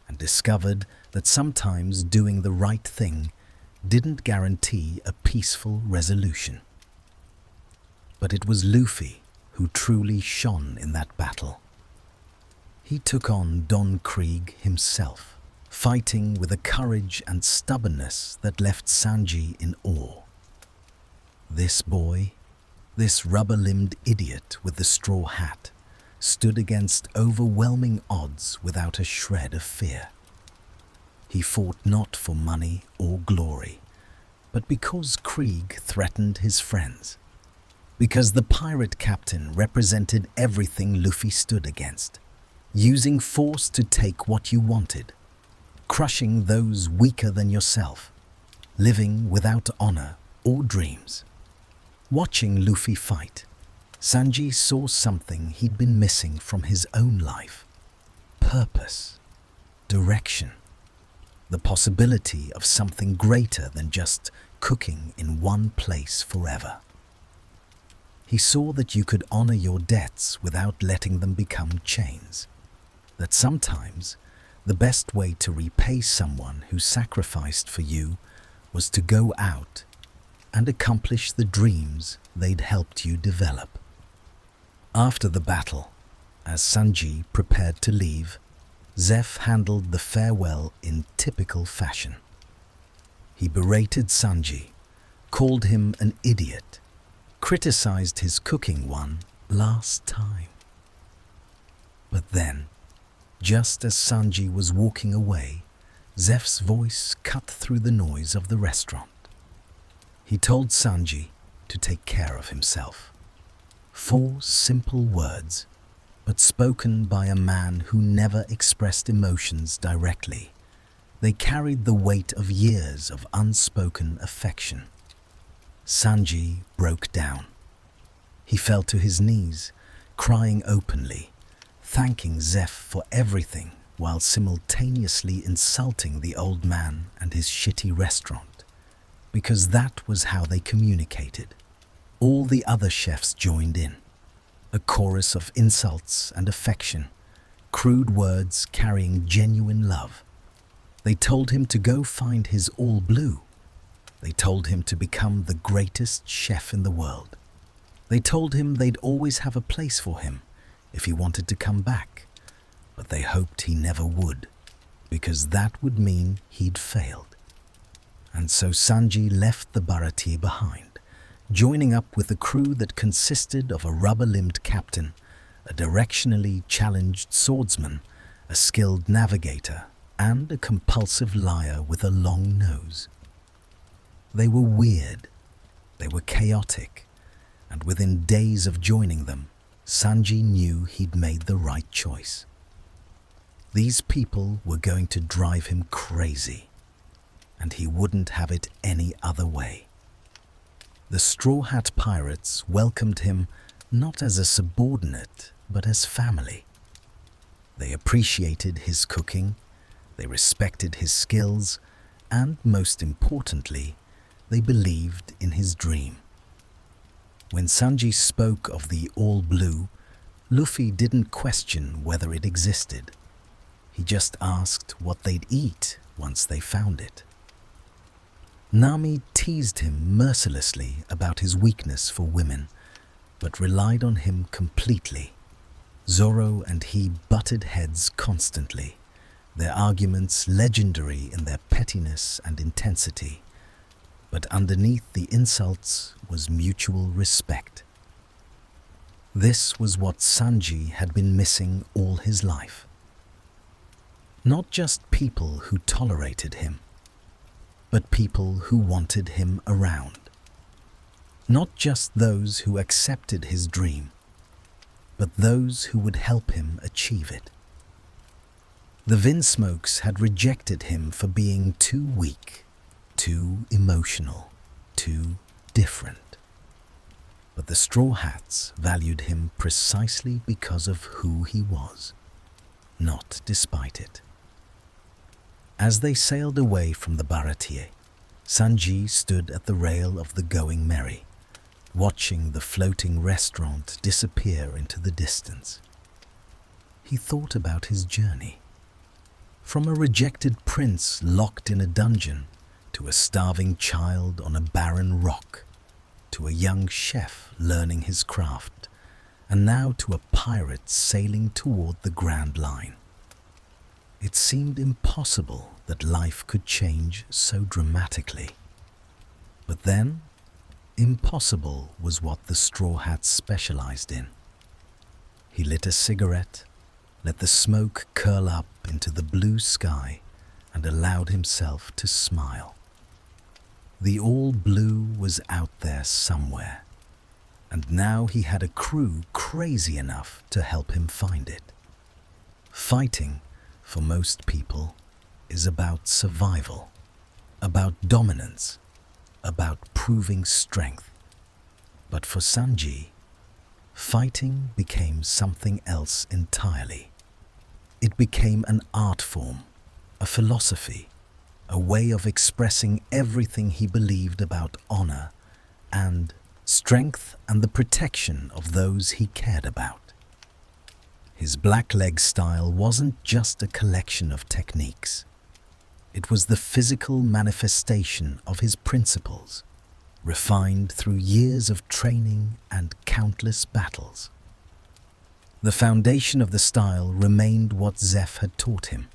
and discovered that sometimes doing the right thing didn't guarantee a peaceful resolution. But it was Luffy who truly shone in that battle. He took on Don Krieg himself, fighting with a courage and stubbornness that left Sanji in awe. This boy, this rubber-limbed idiot with the straw hat, stood against overwhelming odds without a shred of fear. He fought not for money or glory, but because Krieg threatened his friends. Because the pirate captain represented everything Luffy stood against, using force to take what you wanted, crushing those weaker than yourself, living without honor or dreams. Watching Luffy fight, Sanji saw something he'd been missing from his own life: purpose, direction, the possibility of something greater than just cooking in one place forever. He saw that you could honor your debts without letting them become chains. That sometimes the best way to repay someone who sacrificed for you was to go out and accomplish the dreams they'd helped you develop. After the battle, as Sanji prepared to leave, Zeff handled the farewell in typical fashion. He berated Sanji, called him an idiot, criticized his cooking one last time. But then, just as Sanji was walking away, Zeff's voice cut through the noise of the restaurant. He told Sanji to take care of himself. 4 simple words, but spoken by a man who never expressed emotions directly. They carried the weight of years of unspoken affection. Sanji broke down. He fell to his knees, crying openly, thanking Zeff for everything while simultaneously insulting the old man and his shitty restaurant, because that was how they communicated. All the other chefs joined in, a chorus of insults and affection, crude words carrying genuine love. They told him to go find his all blue. They told him to become the greatest chef in the world. They told him they'd always have a place for him if he wanted to come back, but they hoped he never would, because that would mean he'd failed. And so Sanji left the Baratie behind, joining up with a crew that consisted of a rubber-limbed captain, a directionally challenged swordsman, a skilled navigator, and a compulsive liar with a long nose. They were weird, they were chaotic, and within days of joining them, Sanji knew he'd made the right choice. These people were going to drive him crazy, and he wouldn't have it any other way. The Straw Hat Pirates welcomed him not as a subordinate, but as family. They appreciated his cooking, they respected his skills, and most importantly, they believed in his dream. When Sanji spoke of the all blue, Luffy didn't question whether it existed. He just asked what they'd eat once they found it. Nami teased him mercilessly about his weakness for women, but relied on him completely. Zoro and he butted heads constantly, their arguments legendary in their pettiness and intensity. But underneath the insults was mutual respect. This was what Sanji had been missing all his life. Not just people who tolerated him, but people who wanted him around. Not just those who accepted his dream, but those who would help him achieve it. The Vinsmokes had rejected him for being too weak, too emotional, too different. But the Straw Hats valued him precisely because of who he was, not despite it. As they sailed away from the Baratie, Sanji stood at the rail of the Going Merry, watching the floating restaurant disappear into the distance. He thought about his journey. From a rejected prince locked in a dungeon, to a starving child on a barren rock, to a young chef learning his craft, and now to a pirate sailing toward the Grand Line. It seemed impossible that life could change so dramatically. But then, impossible was what the Straw Hats specialized in. He lit a cigarette, let the smoke curl up into the blue sky, and allowed himself to smile. The all blue was out there somewhere, and now he had a crew crazy enough to help him find it. Fighting, for most people, is about survival, about dominance, about proving strength. But for Sanji, fighting became something else entirely. It became an art form, a philosophy, a way of expressing everything he believed about honor and strength and the protection of those he cared about. His blackleg style wasn't just a collection of techniques. It was the physical manifestation of his principles, refined through years of training and countless battles. The foundation of the style remained what Zeff had taught him.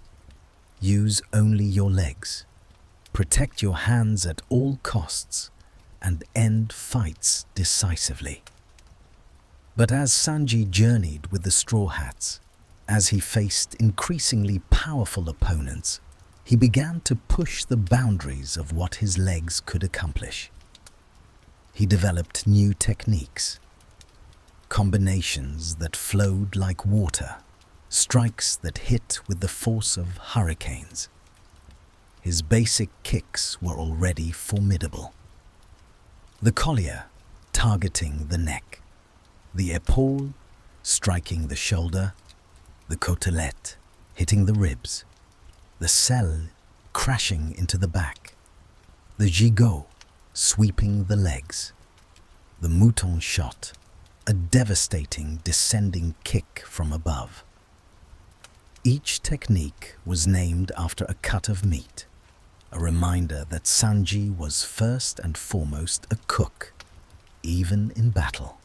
Use only your legs, protect your hands at all costs, and end fights decisively. But as Sanji journeyed with the Straw Hats, as he faced increasingly powerful opponents, he began to push the boundaries of what his legs could accomplish. He developed new techniques, combinations that flowed like water, strikes that hit with the force of hurricanes. His basic kicks were already formidable. The collier, targeting the neck, the épaule, striking the shoulder, the côtelette, hitting the ribs, the selle, crashing into the back, the gigot, sweeping the legs, the mouton shot, a devastating descending kick from above. Each technique was named after a cut of meat, a reminder that Sanji was first and foremost a cook, even in battle.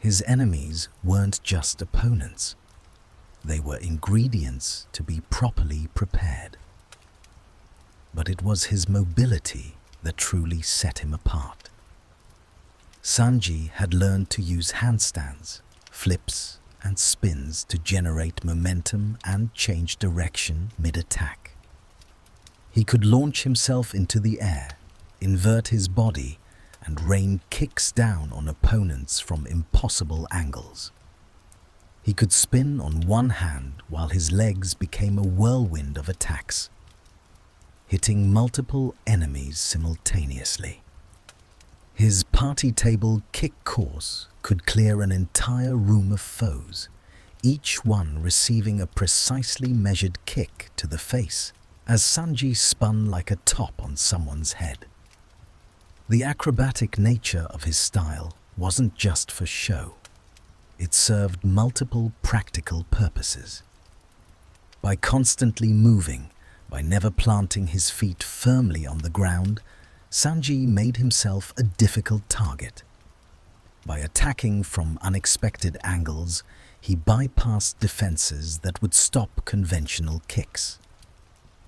His enemies weren't just opponents. They were ingredients to be properly prepared. But it was his mobility that truly set him apart. Sanji had learned to use handstands, flips, and spins to generate momentum and change direction mid-attack. He could launch himself into the air, invert his body, and rain kicks down on opponents from impossible angles. He could spin on one hand while his legs became a whirlwind of attacks, hitting multiple enemies simultaneously. His party table kick course could clear an entire room of foes, each one receiving a precisely measured kick to the face, as Sanji spun like a top on someone's head. The acrobatic nature of his style wasn't just for show. it served multiple practical purposes. By constantly moving, by never planting his feet firmly on the ground, Sanji made himself a difficult target. By attacking from unexpected angles, he bypassed defenses that would stop conventional kicks.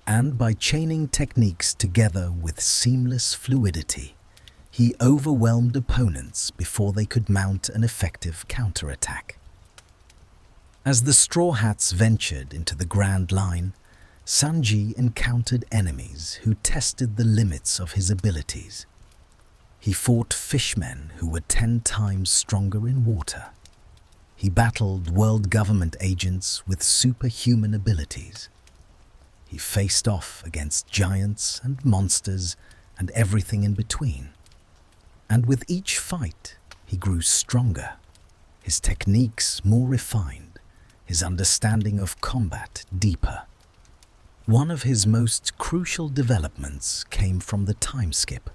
And by chaining techniques together with seamless fluidity, he overwhelmed opponents before they could mount an effective counterattack. As the Straw Hats ventured into the Grand Line, Sanji encountered enemies who tested the limits of his abilities. He fought fishmen who were 10 times stronger in water. He battled world government agents with superhuman abilities. He faced off against giants and monsters and everything in between. And with each fight, he grew stronger, his techniques more refined, his understanding of combat deeper. One of his most crucial developments came from the time skip,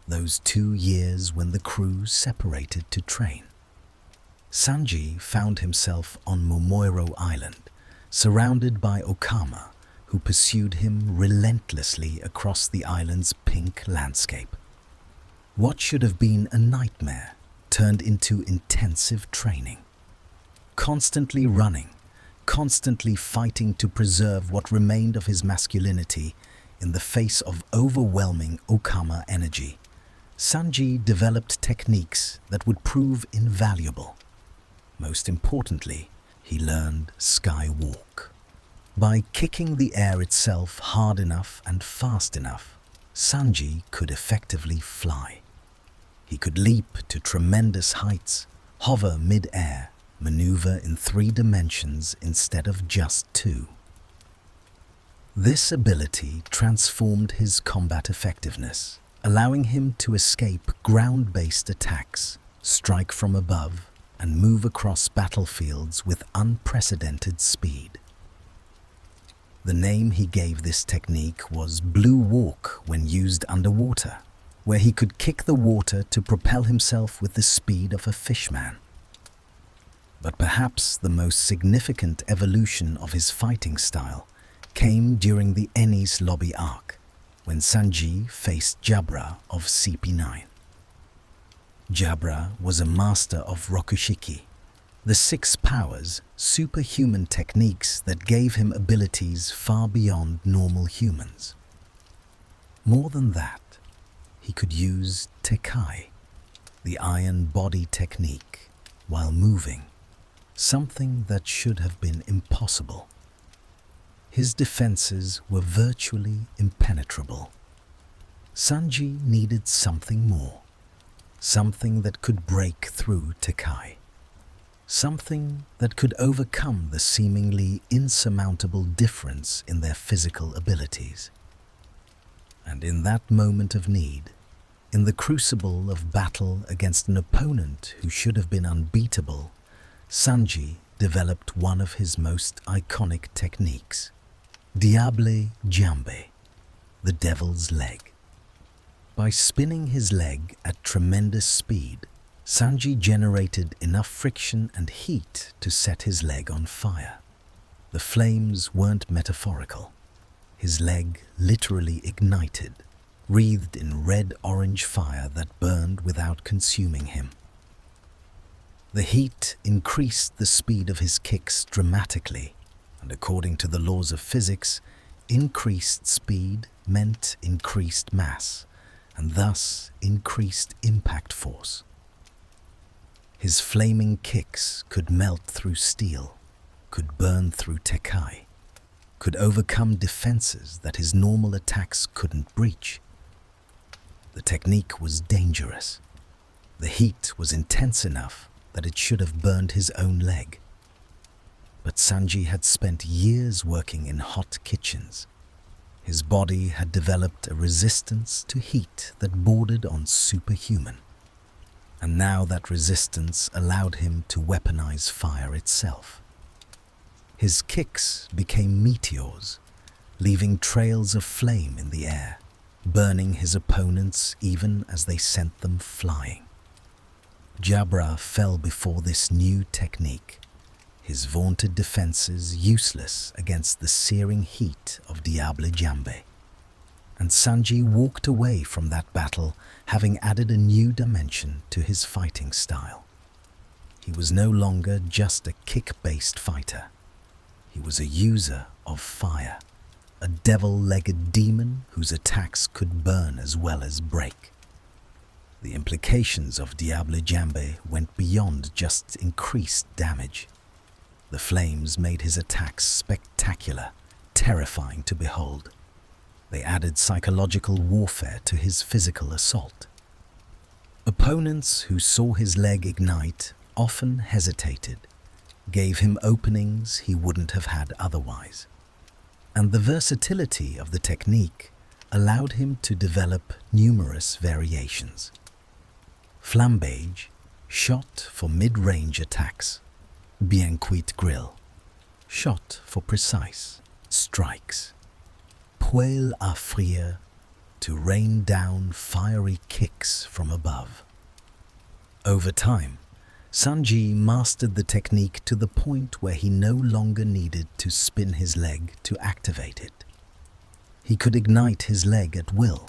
those 2 years when the crew separated to train. Sanji found himself on Momoiro Island, surrounded by Okama, who pursued him relentlessly across the island's pink landscape. What should have been a nightmare turned into intensive training. Constantly running, constantly fighting to preserve what remained of his masculinity in the face of overwhelming Okama energy, Sanji developed techniques that would prove invaluable. Most importantly, he learned Sky Walk. By kicking the air itself hard enough and fast enough, Sanji could effectively fly. He could leap to tremendous heights, hover mid-air, maneuver in 3 dimensions instead of just 2. This ability transformed his combat effectiveness, allowing him to escape ground-based attacks, strike from above, and move across battlefields with unprecedented speed. The name he gave this technique was Blue Walk when used underwater, where he could kick the water to propel himself with the speed of a fishman. But perhaps the most significant evolution of his fighting style came during the Enies Lobby arc, when Sanji faced Jabra of CP9. Jabra was a master of Rokushiki, the 6 powers, superhuman techniques that gave him abilities far beyond normal humans. More than that, he could use Tekai, the iron body technique, while moving, something that should have been impossible. His defenses were virtually impenetrable. Sanji needed something more, something that could break through Tekai. Something that could overcome the seemingly insurmountable difference in their physical abilities. And in that moment of need, in the crucible of battle against an opponent who should have been unbeatable, Sanji developed one of his most iconic techniques, Diable Jambe, the devil's leg. By spinning his leg at tremendous speed, Sanji generated enough friction and heat to set his leg on fire. The flames weren't metaphorical. His leg literally ignited, wreathed in red-orange fire that burned without consuming him. The heat increased the speed of his kicks dramatically, and according to the laws of physics, increased speed meant increased mass, and thus increased impact force. His flaming kicks could melt through steel, could burn through Tekai, could overcome defenses that his normal attacks couldn't breach. The technique was dangerous. The heat was intense enough that it should have burned his own leg. But Sanji had spent years working in hot kitchens. His body had developed a resistance to heat that bordered on superhuman. And now that resistance allowed him to weaponize fire itself. His kicks became meteors, leaving trails of flame in the air, burning his opponents even as they sent them flying. Jabra fell before this new technique, his vaunted defenses useless against the searing heat of Diable Jambe. And Sanji walked away from that battle, having added a new dimension to his fighting style. He was no longer just a kick-based fighter. He was a user of fire, a devil-legged demon whose attacks could burn as well as break. The implications of Diable Jambe went beyond just increased damage. The flames made his attacks spectacular, terrifying to behold. They added psychological warfare to his physical assault. Opponents who saw his leg ignite often hesitated, gave him openings he wouldn't have had otherwise. And the versatility of the technique allowed him to develop numerous variations. Flambage, shot for mid-range attacks. Bien cuit grill, shot for precise strikes. Poêle à frire, to rain down fiery kicks from above. Over time, Sanji mastered the technique to the point where he no longer needed to spin his leg to activate it. He could ignite his leg at will,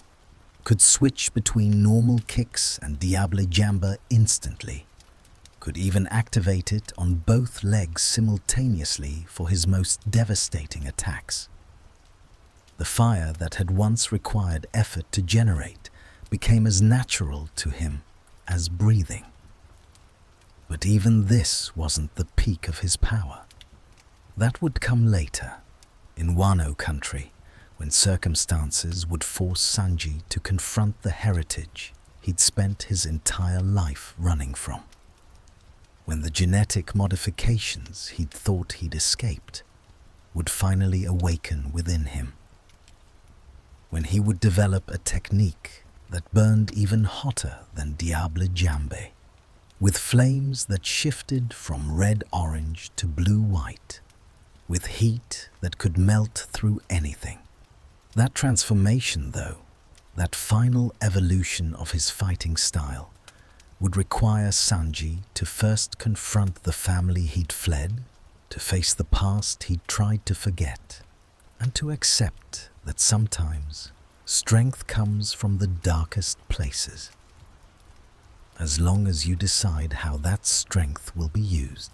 could switch between normal kicks and Diable Jambe instantly, could even activate it on both legs simultaneously for his most devastating attacks. The fire that had once required effort to generate became as natural to him as breathing. But even this wasn't the peak of his power. That would come later, in Wano country, when circumstances would force Sanji to confront the heritage he'd spent his entire life running from. When the genetic modifications he'd thought he'd escaped would finally awaken within him. When he would develop a technique that burned even hotter than Diable Jambe, with flames that shifted from red-orange to blue-white, with heat that could melt through anything. That transformation, though, that final evolution of his fighting style, would require Sanji to first confront the family he'd fled, to face the past he'd tried to forget, and to accept that sometimes strength comes from the darkest places, as long as you decide how that strength will be used.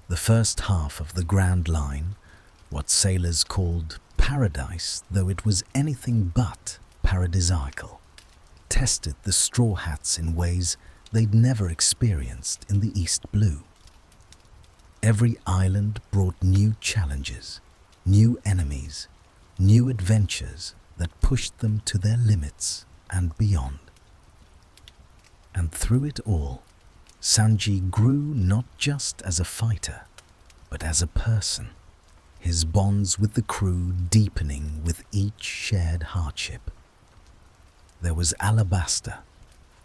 The first half of the Grand Line, what sailors called paradise, though it was anything but paradisiacal, tested the Straw Hats in ways they'd never experienced in the East Blue. Every island brought new challenges, new enemies, new adventures that pushed them to their limits and beyond. And through it all, Sanji grew not just as a fighter, but as a person, his bonds with the crew deepening with each shared hardship. There was Alabasta,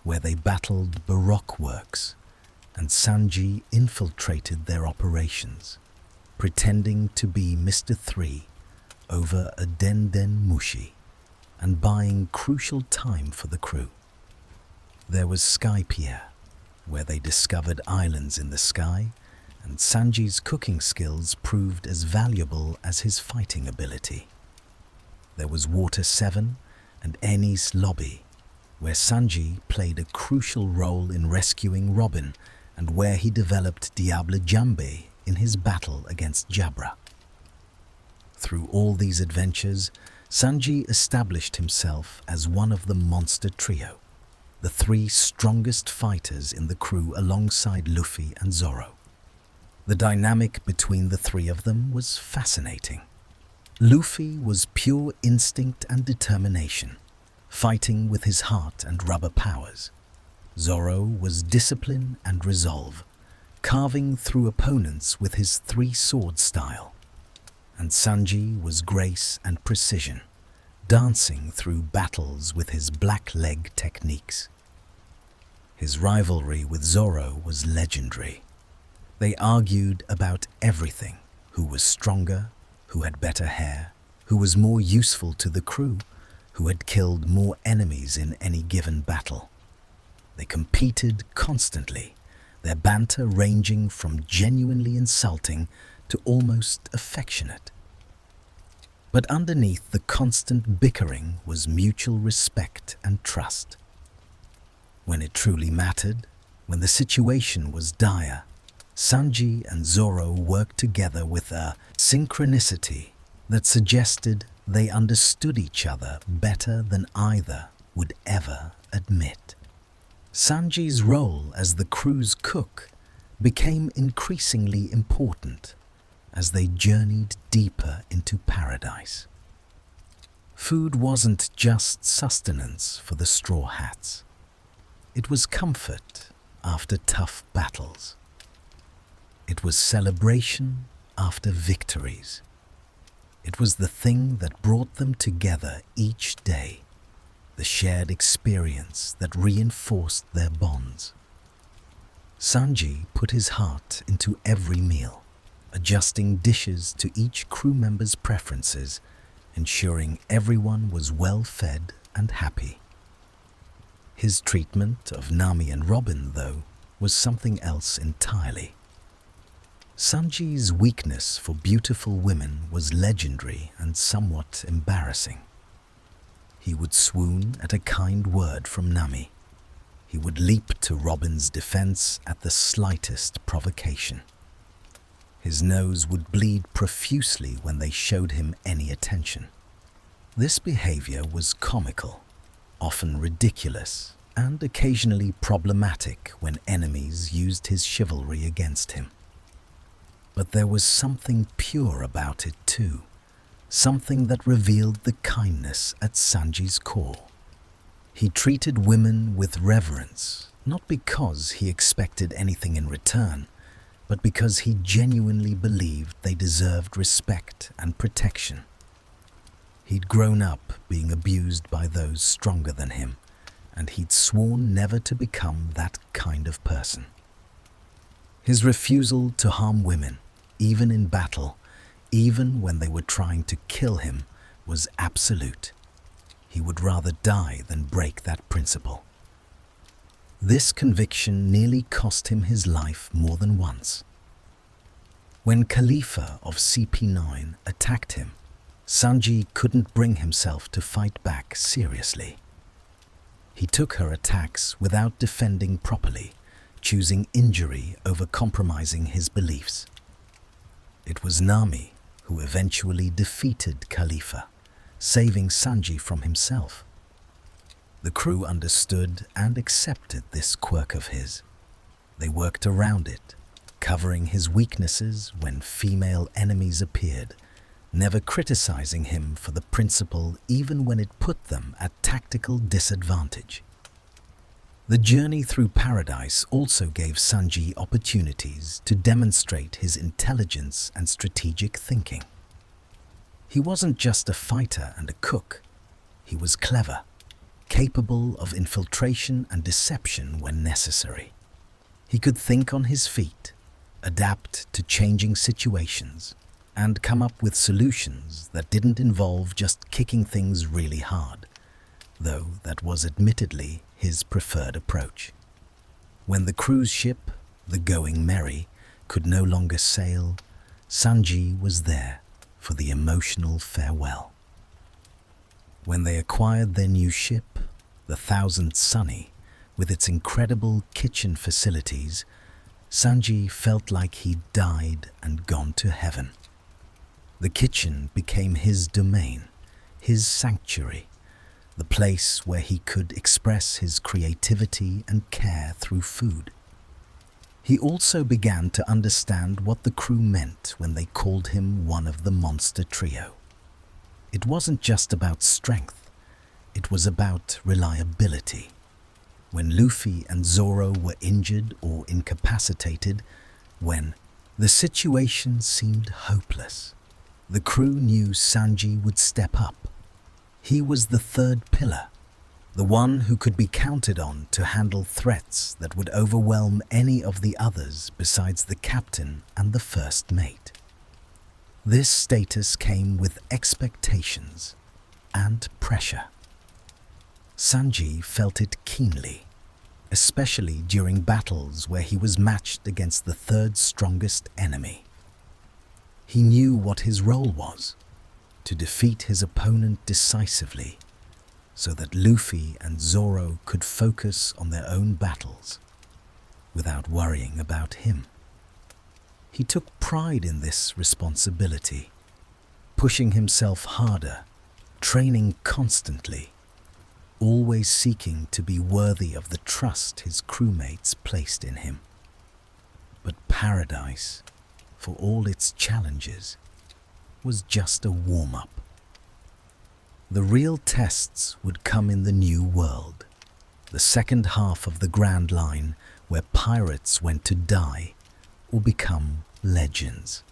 where they battled Baroque works, and Sanji infiltrated their operations, pretending to be Mr. 3 over a Den Mushi, and buying crucial time for the crew. There was Skypiea, where they discovered islands in the sky, and Sanji's cooking skills proved as valuable as his fighting ability. There was Water 7 and Eni's Lobby, where Sanji played a crucial role in rescuing Robin and where he developed Diable Jambe in his battle against Jabra. Through all these adventures, Sanji established himself as one of the monster trio, the three strongest fighters in the crew alongside Luffy and Zoro. The dynamic between the three of them was fascinating. Luffy was pure instinct and determination, fighting with his heart and rubber powers. Zoro was discipline and resolve, carving through opponents with his three-sword style. And Sanji was grace and precision, dancing through battles with his black leg techniques. His rivalry with Zoro was legendary. They argued about everything: who was stronger, who had better hair, who was more useful to the crew, who had killed more enemies in any given battle. They competed constantly, their banter ranging from genuinely insulting to almost affectionate. But underneath the constant bickering was mutual respect and trust. When it truly mattered, when the situation was dire, Sanji and Zoro worked together with a synchronicity that suggested they understood each other better than either would ever admit. Sanji's role as the crew's cook became increasingly important as they journeyed deeper into paradise. Food wasn't just sustenance for the Straw Hats. It was comfort after tough battles. It was celebration after victories. It was the thing that brought them together each day, the shared experience that reinforced their bonds. Sanji put his heart into every meal, adjusting dishes to each crew member's preferences, ensuring everyone was well fed and happy. His treatment of Nami and Robin, though, was something else entirely. Sanji's weakness for beautiful women was legendary and somewhat embarrassing. He would swoon at a kind word from Nami. He would leap to Robin's defense at the slightest provocation. His nose would bleed profusely when they showed him any attention. This behavior was comical, often ridiculous, and occasionally problematic when enemies used his chivalry against him. But there was something pure about it too, something that revealed the kindness at Sanji's core. He treated women with reverence, not because he expected anything in return, but because he genuinely believed they deserved respect and protection. He'd grown up being abused by those stronger than him, and he'd sworn never to become that kind of person. His refusal to harm women, even in battle, even when they were trying to kill him, was absolute. He would rather die than break that principle. This conviction nearly cost him his life more than once. When Khalifa of CP9 attacked him, Sanji couldn't bring himself to fight back seriously. He took her attacks without defending properly, choosing injury over compromising his beliefs. It was Nami who eventually defeated Khalifa, saving Sanji from himself. The crew understood and accepted this quirk of his. They worked around it, covering his weaknesses when female enemies appeared, never criticizing him for the principle even when it put them at tactical disadvantage. The journey through paradise also gave Sanji opportunities to demonstrate his intelligence and strategic thinking. He wasn't just a fighter and a cook. He was clever, capable of infiltration and deception when necessary. He could think on his feet, adapt to changing situations, and come up with solutions that didn't involve just kicking things really hard, though that was admittedly his preferred approach. When the cruise ship, the Going Merry, could no longer sail, Sanji was there for the emotional farewell. When they acquired their new ship, the Thousand Sunny, with its incredible kitchen facilities, Sanji felt like he'd died and gone to heaven. The kitchen became his domain, his sanctuary, the place where he could express his creativity and care through food. He also began to understand what the crew meant when they called him one of the monster trio. It wasn't just about strength, it was about reliability. When Luffy and Zoro were injured or incapacitated, when the situation seemed hopeless, the crew knew Sanji would step up. He was the third pillar, the one who could be counted on to handle threats that would overwhelm any of the others besides the captain and the first mate. This status came with expectations and pressure. Sanji felt it keenly. especially during battles where he was matched against the third strongest enemy. He knew what his role was: to defeat his opponent decisively, so that Luffy and Zoro could focus on their own battles without worrying about him. He took pride in this responsibility, pushing himself harder, training constantly, always seeking to be worthy of the trust his crewmates placed in him. But paradise, for all its challenges, was just a warm-up. The real tests would come in the new world, the second half of the Grand Line, where pirates went to die or become legends.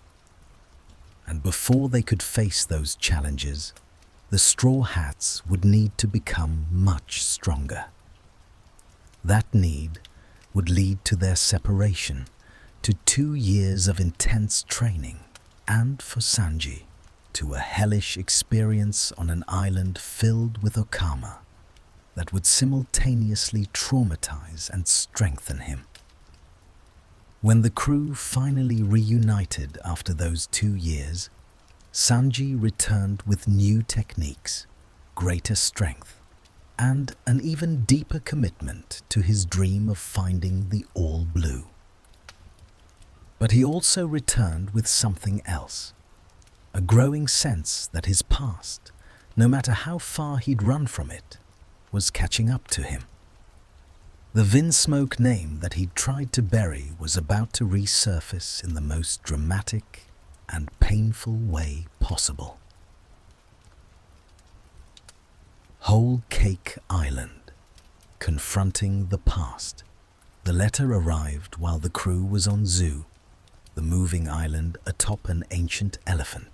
And before they could face those challenges, the Straw Hats would need to become much stronger. That need would lead to their separation, to 2 years of intense training, and for Sanji, to a hellish experience on an island filled with Okama that would simultaneously traumatize and strengthen him. When the crew finally reunited after those 2 years, Sanji returned with new techniques, greater strength, and an even deeper commitment to his dream of finding the All Blue. But he also returned with something else, a growing sense that his past, no matter how far he'd run from it, was catching up to him. The Vinsmoke name that he'd tried to bury was about to resurface in the most dramatic and painful way possible. Whole Cake Island, confronting the past. The letter arrived while the crew was on Zoo, the moving island atop an ancient elephant.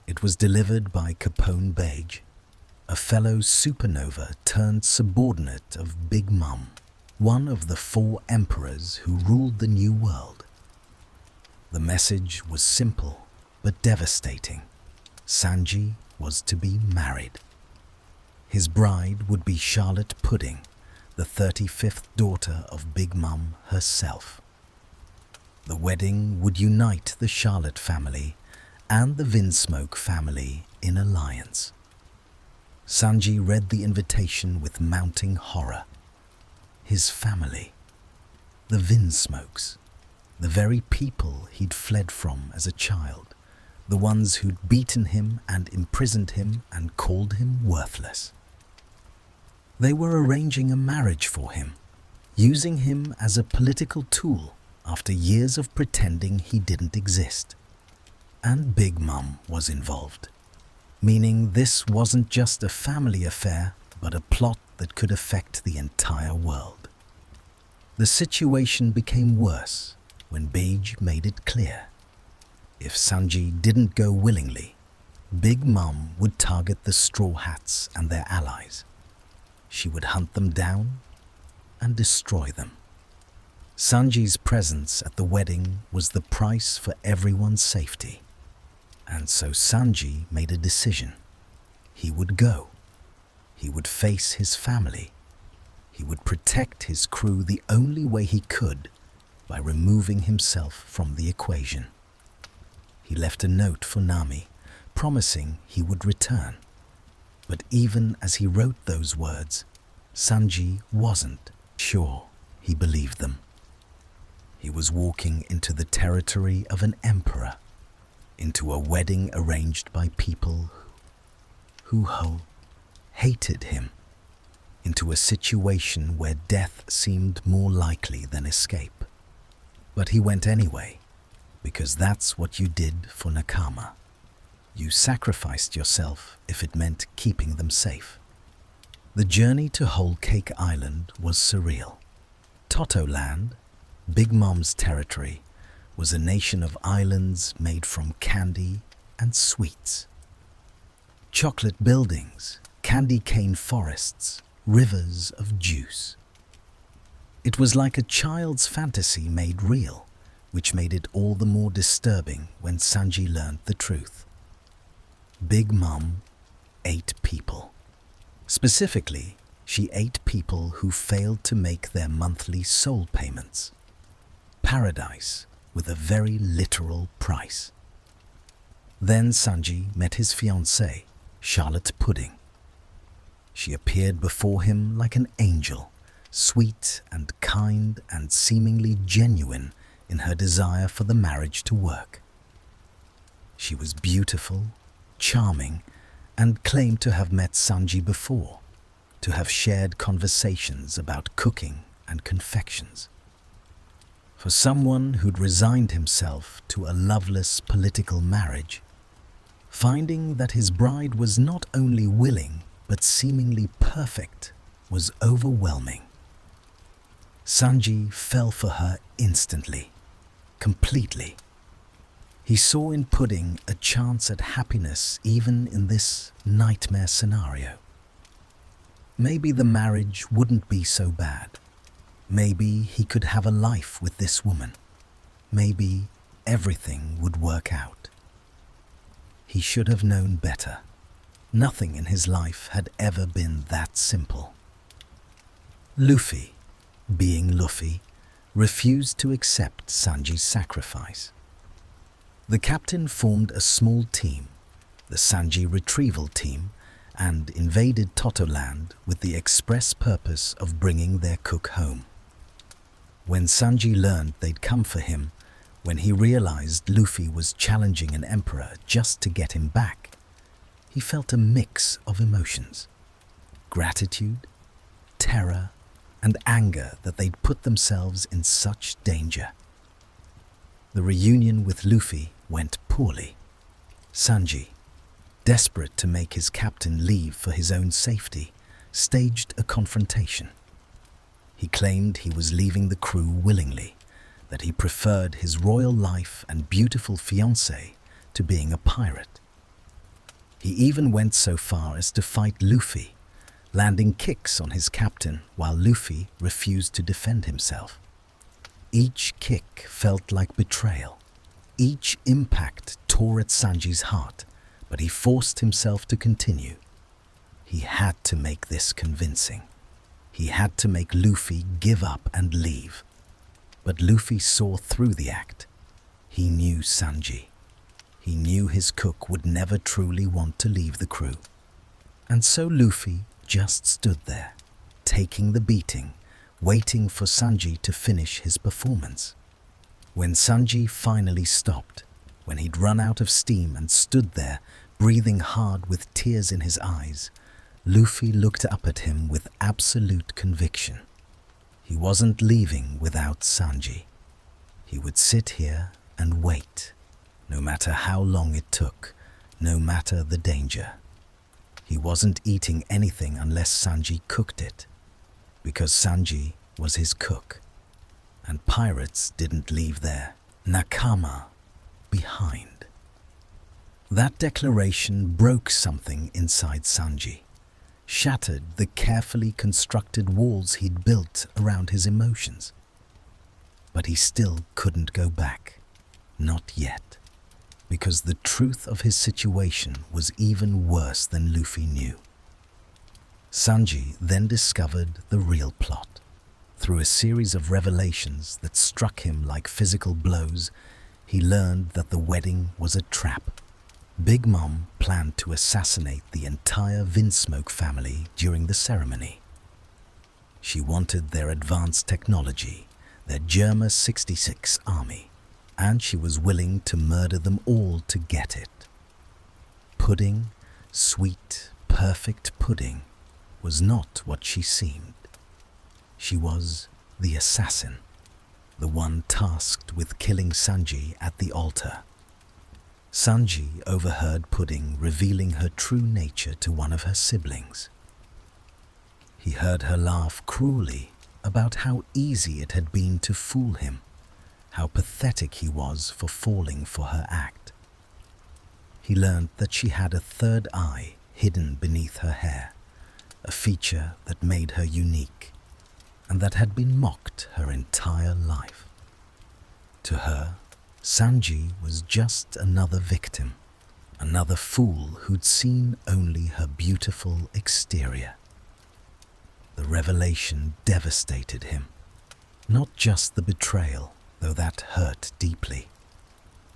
It was delivered by Capone Beige, a fellow supernova turned subordinate of Big Mom, one of the 4 emperors who ruled the New World. The message was simple but devastating. Sanji was to be married. His bride would be Charlotte Pudding, the 35th daughter of Big Mom herself. The wedding would unite the Charlotte family and the Vinsmoke family in alliance. Sanji read the invitation with mounting horror. His family, the Vinsmokes, the very people he'd fled from as a child, the ones who'd beaten him and imprisoned him and called him worthless. They were arranging a marriage for him, using him as a political tool after years of pretending he didn't exist. And Big Mom was involved, meaning this wasn't just a family affair, but a plot that could affect the entire world. The situation became worse when Beige made it clear: if Sanji didn't go willingly, Big Mom would target the Straw Hats and their allies. She would hunt them down and destroy them. Sanji's presence at the wedding was the price for everyone's safety. And so Sanji made a decision. He would go. He would face his family. He would protect his crew the only way he could, by removing himself from the equation. He left a note for Nami, promising he would return. But even as he wrote those words, Sanji wasn't sure he believed them. He was walking into the territory of an emperor, into a wedding arranged by people who hated him, into a situation where death seemed more likely than escape. But he went anyway, because that's what you did for Nakama. You sacrificed yourself if it meant keeping them safe. The journey to Whole Cake Island was surreal. Totoland, Big Mom's territory, was a nation of islands made from candy and sweets. Chocolate buildings, candy cane forests, rivers of juice. It was like a child's fantasy made real, which made it all the more disturbing when Sanji learned the truth. Big Mom ate people. Specifically, She ate people who failed to make their monthly soul payments. Paradise with a very literal price. Then Sanji met his fiancée, Charlotte Pudding. She appeared before him like an angel, sweet and kind and seemingly genuine in her desire for the marriage to work. She was beautiful, charming, and claimed to have met Sanji before, to have shared conversations about cooking and confections. For someone who'd resigned himself to a loveless political marriage, finding that his bride was not only willing but seemingly perfect was overwhelming. Sanji fell for her instantly, completely. He saw in Pudding a chance at happiness even in this nightmare scenario. Maybe the marriage wouldn't be so bad. Maybe he could have a life with this woman. Maybe everything would work out. He should have known better. Nothing in his life had ever been that simple. Luffy, being Luffy, refused to accept Sanji's sacrifice. The captain formed a small team, the Sanji Retrieval Team, and invaded Totoland with the express purpose of bringing their cook home. When Sanji learned they'd come for him, when he realized Luffy was challenging an emperor just to get him back, he felt a mix of emotions: gratitude, terror, and anger that they'd put themselves in such danger. The reunion with Luffy went poorly. Sanji, desperate to make his captain leave for his own safety, staged a confrontation. He claimed he was leaving the crew willingly, that he preferred his royal life and beautiful fiancée to being a pirate. He even went so far as to fight Luffy, landing kicks on his captain while Luffy refused to defend himself. Each kick felt like betrayal. Each impact tore at Sanji's heart, but he forced himself to continue. He had to make this convincing. He had to make Luffy give up and leave. But Luffy saw through the act. He knew Sanji. He knew his cook would never truly want to leave the crew. And so Luffy just stood there, taking the beating, waiting for Sanji to finish his performance. When Sanji finally stopped, when he'd run out of steam and stood there, breathing hard with tears in his eyes, Luffy looked up at him with absolute conviction. He wasn't leaving without Sanji. He would sit here and wait, no matter how long it took, no matter the danger. He wasn't eating anything unless Sanji cooked it, because Sanji was his cook, and pirates didn't leave their nakama behind. That declaration broke something inside Sanji, shattered the carefully constructed walls he'd built around his emotions. But he still couldn't go back, not yet, because the truth of his situation was even worse than Luffy knew. Sanji then discovered the real plot. Through a series of revelations that struck him like physical blows, he learned that the wedding was a trap. Big Mom planned to assassinate the entire Vinsmoke family during the ceremony. She wanted their advanced technology, their Germa 66 army, and she was willing to murder them all to get it. Pudding, sweet, perfect Pudding, was not what she seemed. She was the assassin, the one tasked with killing Sanji at the altar. Sanji overheard Pudding revealing her true nature to one of her siblings. He heard her laugh cruelly about how easy it had been to fool him, how pathetic he was for falling for her act. He learned that she had a third eye hidden beneath her hair, a feature that made her unique, and that had been mocked her entire life. To her, Sanji was just another victim, another fool who'd seen only her beautiful exterior. The revelation devastated him. Not just the betrayal, though that hurt deeply,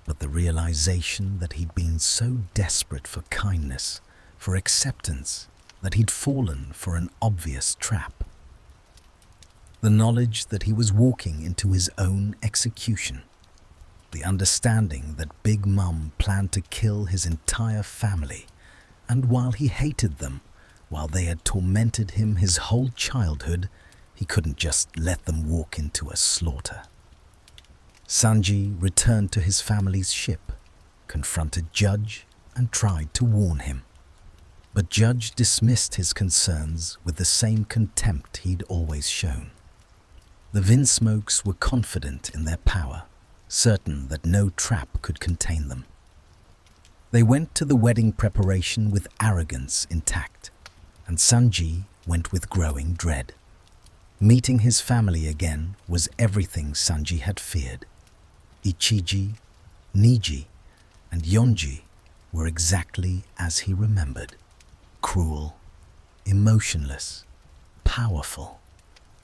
but the realization that he'd been so desperate for kindness, for acceptance, that he'd fallen for an obvious trap. The knowledge that he was walking into his own execution. The understanding that Big Mom planned to kill his entire family, and while he hated them, while they had tormented him his whole childhood, he couldn't just let them walk into a slaughter. Sanji returned to his family's ship, confronted Judge, and tried to warn him. But Judge dismissed his concerns with the same contempt he'd always shown. The Vinsmokes were confident in their power, certain that no trap could contain them. They went to the wedding preparation with arrogance intact, and Sanji went with growing dread. Meeting his family again was everything Sanji had feared. Ichiji, Niji, and Yonji were exactly as he remembered. Cruel, emotionless, powerful.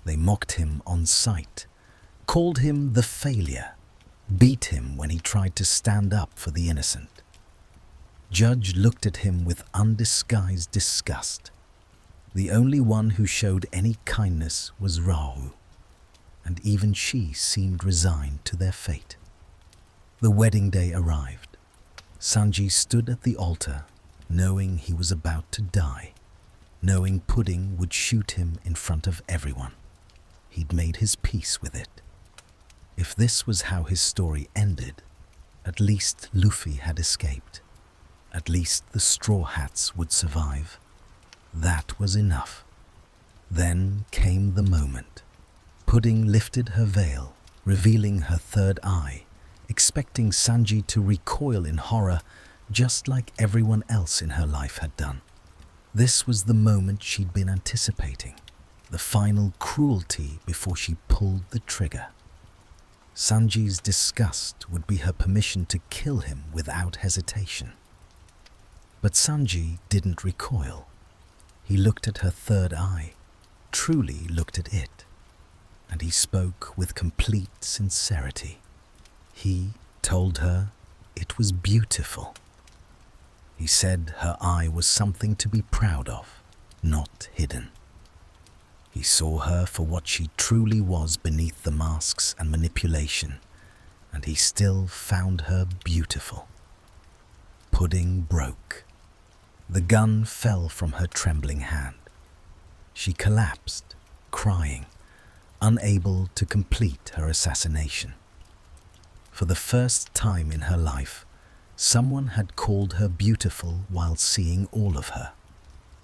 They mocked him on sight, called him the failure, beat him when he tried to stand up for the innocent. Judge looked at him with undisguised disgust. The only one who showed any kindness was Rahu, and even she seemed resigned to their fate. The wedding day arrived. Sanji stood at the altar, knowing he was about to die, knowing Pudding would shoot him in front of everyone. He'd made his peace with it. If this was how his story ended, at least Luffy had escaped. At least the Straw Hats would survive. That was enough. Then came the moment. Pudding lifted her veil, revealing her third eye, expecting Sanji to recoil in horror just like everyone else in her life had done. This was the moment she'd been anticipating, the final cruelty before she pulled the trigger. Sanji's disgust would be her permission to kill him without hesitation. But Sanji didn't recoil. He looked at her third eye, truly looked at it, and he spoke with complete sincerity. He told her it was beautiful. He said her eye was something to be proud of, not hidden. He saw her for what she truly was beneath the masks and manipulation, and he still found her beautiful. Pudding broke. The gun fell from her trembling hand. She collapsed, crying, unable to complete her assassination. For the first time in her life, someone had called her beautiful while seeing all of her,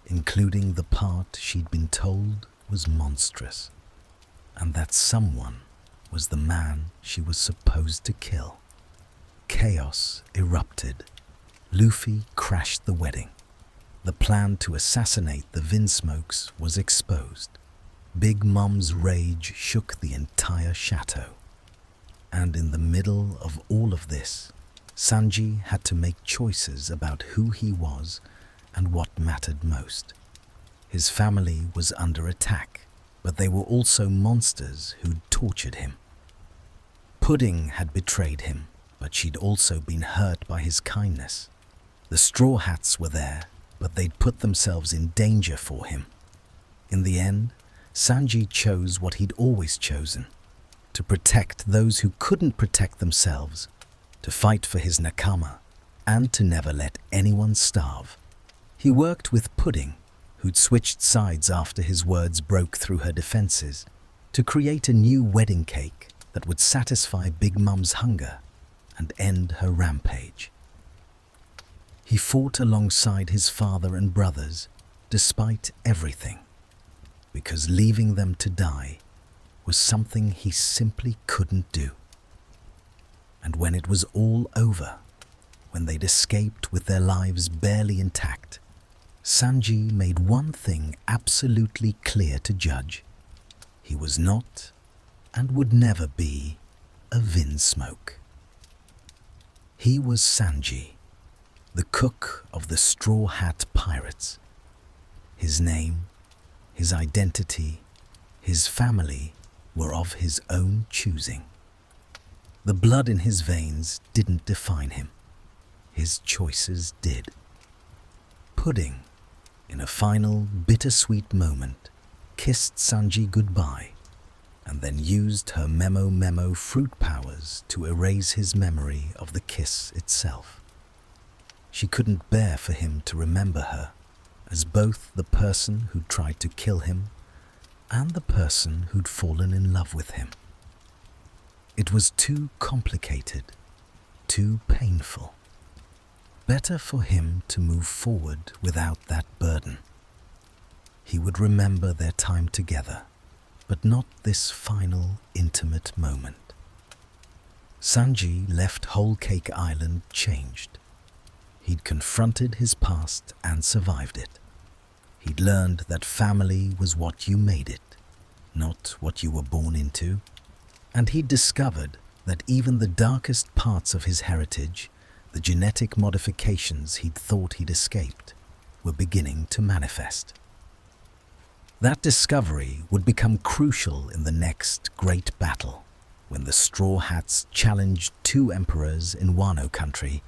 including the part she'd been told was monstrous, and that someone was the man she was supposed to kill. Chaos erupted. Luffy crashed the wedding. The plan to assassinate the Vinsmokes was exposed. Big Mom's rage shook the entire chateau. And in the middle of all of this, Sanji had to make choices about who he was and what mattered most. His family was under attack, but they were also monsters who'd tortured him. Pudding had betrayed him, but she'd also been hurt by his kindness. The Straw Hats were there, but they'd put themselves in danger for him. In the end, Sanji chose what he'd always chosen: to protect those who couldn't protect themselves, to fight for his nakama, and to never let anyone starve. He worked with Pudding, who'd switched sides after his words broke through her defenses, to create a new wedding cake that would satisfy Big Mom's hunger and end her rampage. He fought alongside his father and brothers, despite everything, because leaving them to die was something he simply couldn't do. And when it was all over, when they'd escaped with their lives barely intact, Sanji made one thing absolutely clear to Judge. He was not, and would never be, a Vinsmoke. He was Sanji, the cook of the Straw Hat Pirates. His name His identity, his family were of his own choosing. The blood in his veins didn't define him. His choices did. Pudding, in a final bittersweet moment, kissed Sanji goodbye and then used her memo fruit powers to erase his memory of the kiss itself. She couldn't bear for him to remember her as both the person who'd tried to kill him and the person who'd fallen in love with him. It was too complicated, too painful. Better for him to move forward without that burden. He would remember their time together, but not this final, intimate moment. Sanji left Whole Cake Island changed. He'd confronted his past and survived it. He'd learned that family was what you made it, not what you were born into. And he'd discovered that even the darkest parts of his heritage, the genetic modifications he'd thought he'd escaped, were beginning to manifest. That discovery would become crucial in the next great battle, when the Straw Hats challenged two emperors in Wano country,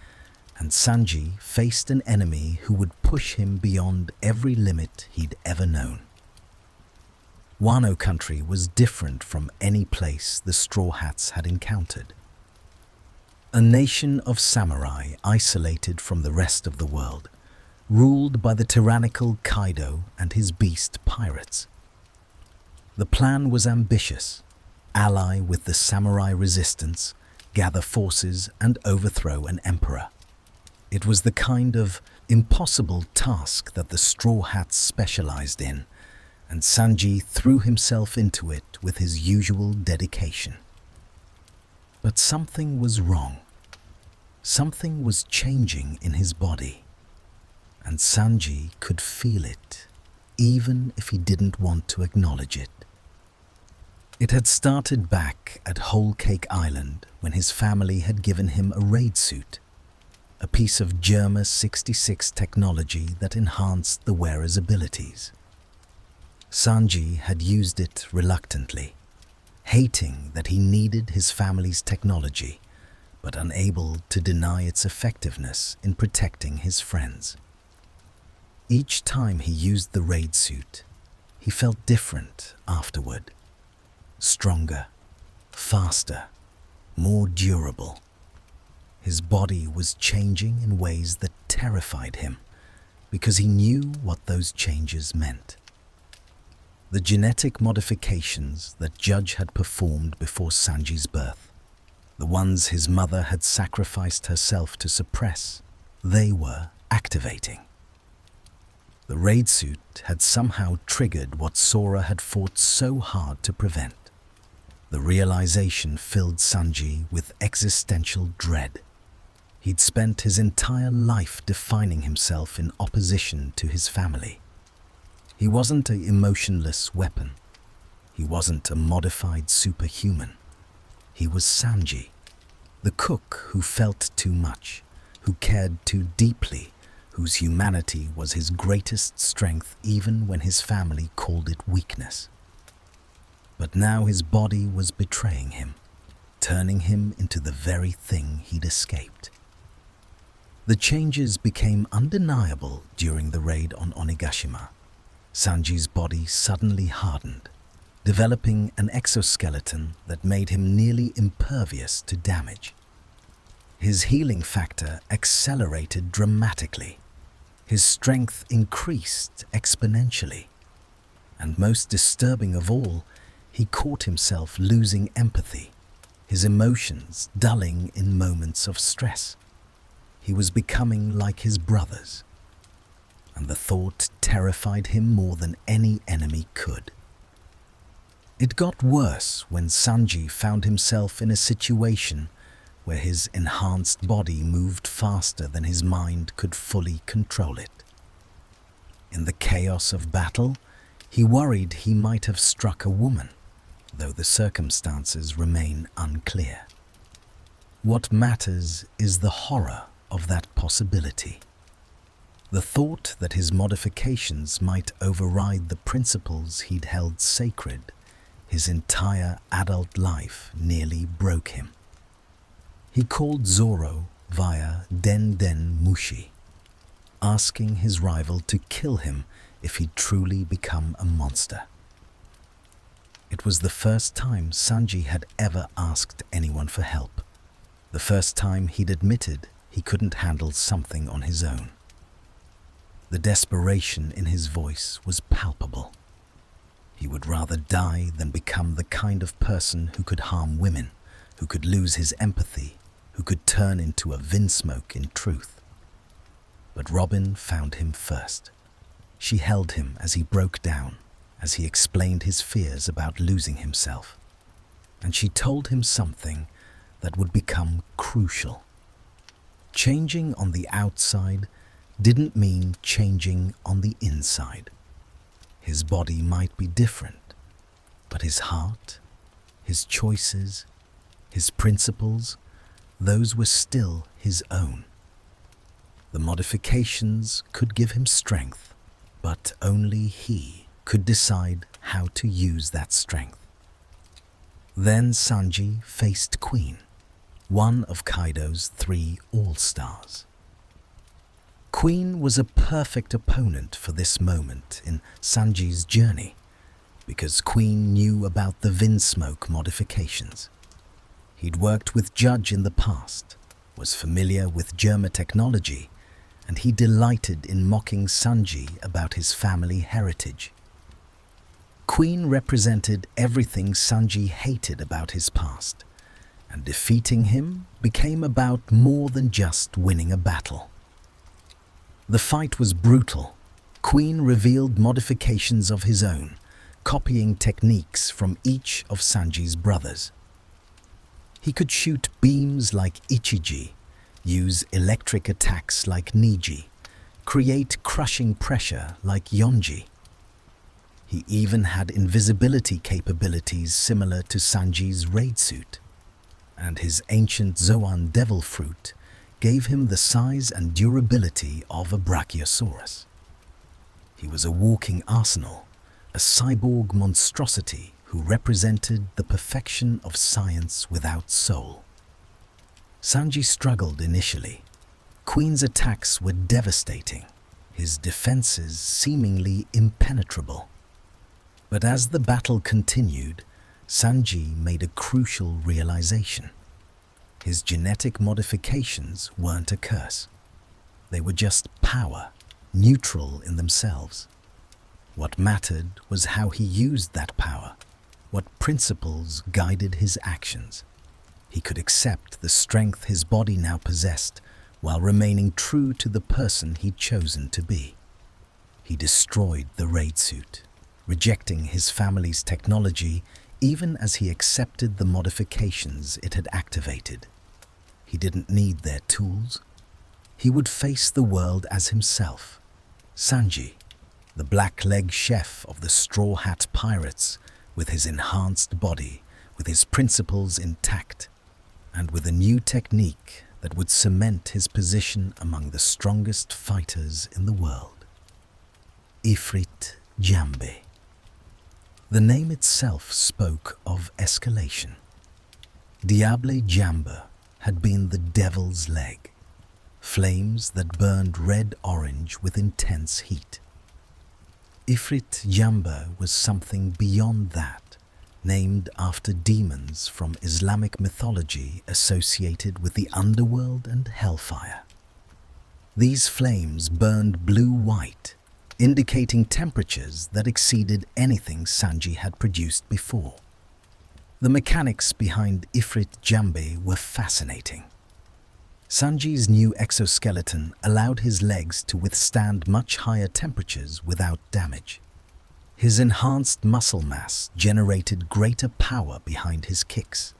and Sanji faced an enemy who would push him beyond every limit he'd ever known. Wano country was different from any place the Straw Hats had encountered. A nation of samurai isolated from the rest of the world, ruled by the tyrannical Kaido and his beast pirates. The plan was ambitious: ally with the samurai resistance, gather forces and overthrow an emperor. It was the kind of impossible task that the Straw Hats specialized in, and Sanji threw himself into it with his usual dedication. But something was wrong. Something was changing in his body, and Sanji could feel it, even if he didn't want to acknowledge it. It had started back at Whole Cake Island when his family had given him a raid suit, a piece of Germa 66 technology that enhanced the wearer's abilities. Sanji had used it reluctantly, hating that he needed his family's technology, but unable to deny its effectiveness in protecting his friends. Each time he used the raid suit, he felt different afterward. Stronger, faster, more durable. His body was changing in ways that terrified him, because he knew what those changes meant. The genetic modifications that Judge had performed before Sanji's birth, the ones his mother had sacrificed herself to suppress, they were activating. The raid suit had somehow triggered what Sora had fought so hard to prevent. The realization filled Sanji with existential dread. He'd spent his entire life defining himself in opposition to his family. He wasn't an emotionless weapon. He wasn't a modified superhuman. He was Sanji, the cook who felt too much, who cared too deeply, whose humanity was his greatest strength even when his family called it weakness. But now his body was betraying him, turning him into the very thing he'd escaped. The changes became undeniable during the raid on Onigashima. Sanji's body suddenly hardened, developing an exoskeleton that made him nearly impervious to damage. His healing factor accelerated dramatically. His strength increased exponentially. And most disturbing of all, he caught himself losing empathy, his emotions dulling in moments of stress. He was becoming like his brothers, and the thought terrified him more than any enemy could. It got worse when Sanji found himself in a situation where his enhanced body moved faster than his mind could fully control it. In the chaos of battle, he worried he might have struck a woman, though the circumstances remain unclear. What matters is the horror of that possibility. The thought that his modifications might override the principles he'd held sacred his entire adult life nearly broke him. He called Zoro via Den Den Mushi, asking his rival to kill him if he'd truly become a monster. It was the first time Sanji had ever asked anyone for help, the first time he'd admitted he couldn't handle something on his own. The desperation in his voice was palpable. He would rather die than become the kind of person who could harm women, who could lose his empathy, who could turn into a Vinsmoke in truth. But Robin found him first. She held him as he broke down, as he explained his fears about losing himself. And she told him something that would become crucial. Changing on the outside didn't mean changing on the inside. His body might be different, but his heart, his choices, his principles, those were still his own. The modifications could give him strength, but only he could decide how to use that strength. Then Sanji faced Queen, one of Kaido's 3 All-Stars. Queen was a perfect opponent for this moment in Sanji's journey, because Queen knew about the Vinsmoke modifications. He'd worked with Judge in the past, was familiar with Germa technology, and he delighted in mocking Sanji about his family heritage. Queen represented everything Sanji hated about his past, and defeating him became about more than just winning a battle. The fight was brutal. Queen revealed modifications of his own, copying techniques from each of Sanji's brothers. He could shoot beams like Ichiji, use electric attacks like Niji, create crushing pressure like Yonji. He even had invisibility capabilities similar to Sanji's raid suit, and his ancient Zoan devil fruit gave him the size and durability of a Brachiosaurus. He was a walking arsenal, a cyborg monstrosity who represented the perfection of science without soul. Sanji struggled initially. Queen's attacks were devastating, his defenses seemingly impenetrable. But as the battle continued, Sanji made a crucial realization. His genetic modifications weren't a curse. They were just power, neutral in themselves. What mattered was how he used that power, what principles guided his actions. He could accept the strength his body now possessed while remaining true to the person he'd chosen to be. He destroyed the raid suit, rejecting his family's technology even as he accepted the modifications it had activated. He didn't need their tools. He would face the world as himself. Sanji, the black-leg chef of the Straw Hat Pirates, with his enhanced body, with his principles intact, and with a new technique that would cement his position among the strongest fighters in the world. Ifrit Jambe. The name itself spoke of escalation. Diable Jambe had been the devil's leg, flames that burned red-orange with intense heat. Ifrit Jambe was something beyond that, named after demons from Islamic mythology associated with the underworld and hellfire. These flames burned blue-white, indicating temperatures that exceeded anything Sanji had produced before. The mechanics behind Ifrit Jambe were fascinating. Sanji's new exoskeleton allowed his legs to withstand much higher temperatures without damage. His enhanced muscle mass generated greater power behind his kicks,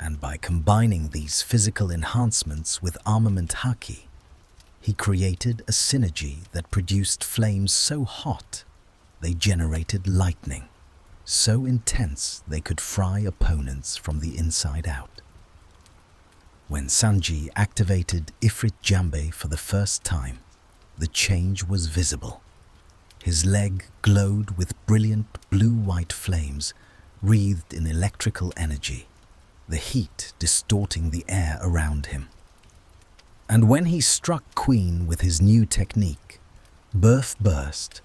and by combining these physical enhancements with armament haki, he created a synergy that produced flames so hot they generated lightning, so intense they could fry opponents from the inside out. When Sanji activated Ifrit Jambe for the first time, the change was visible. His leg glowed with brilliant blue-white flames, wreathed in electrical energy, the heat distorting the air around him. And when he struck Queen with his new technique, Birth Burst,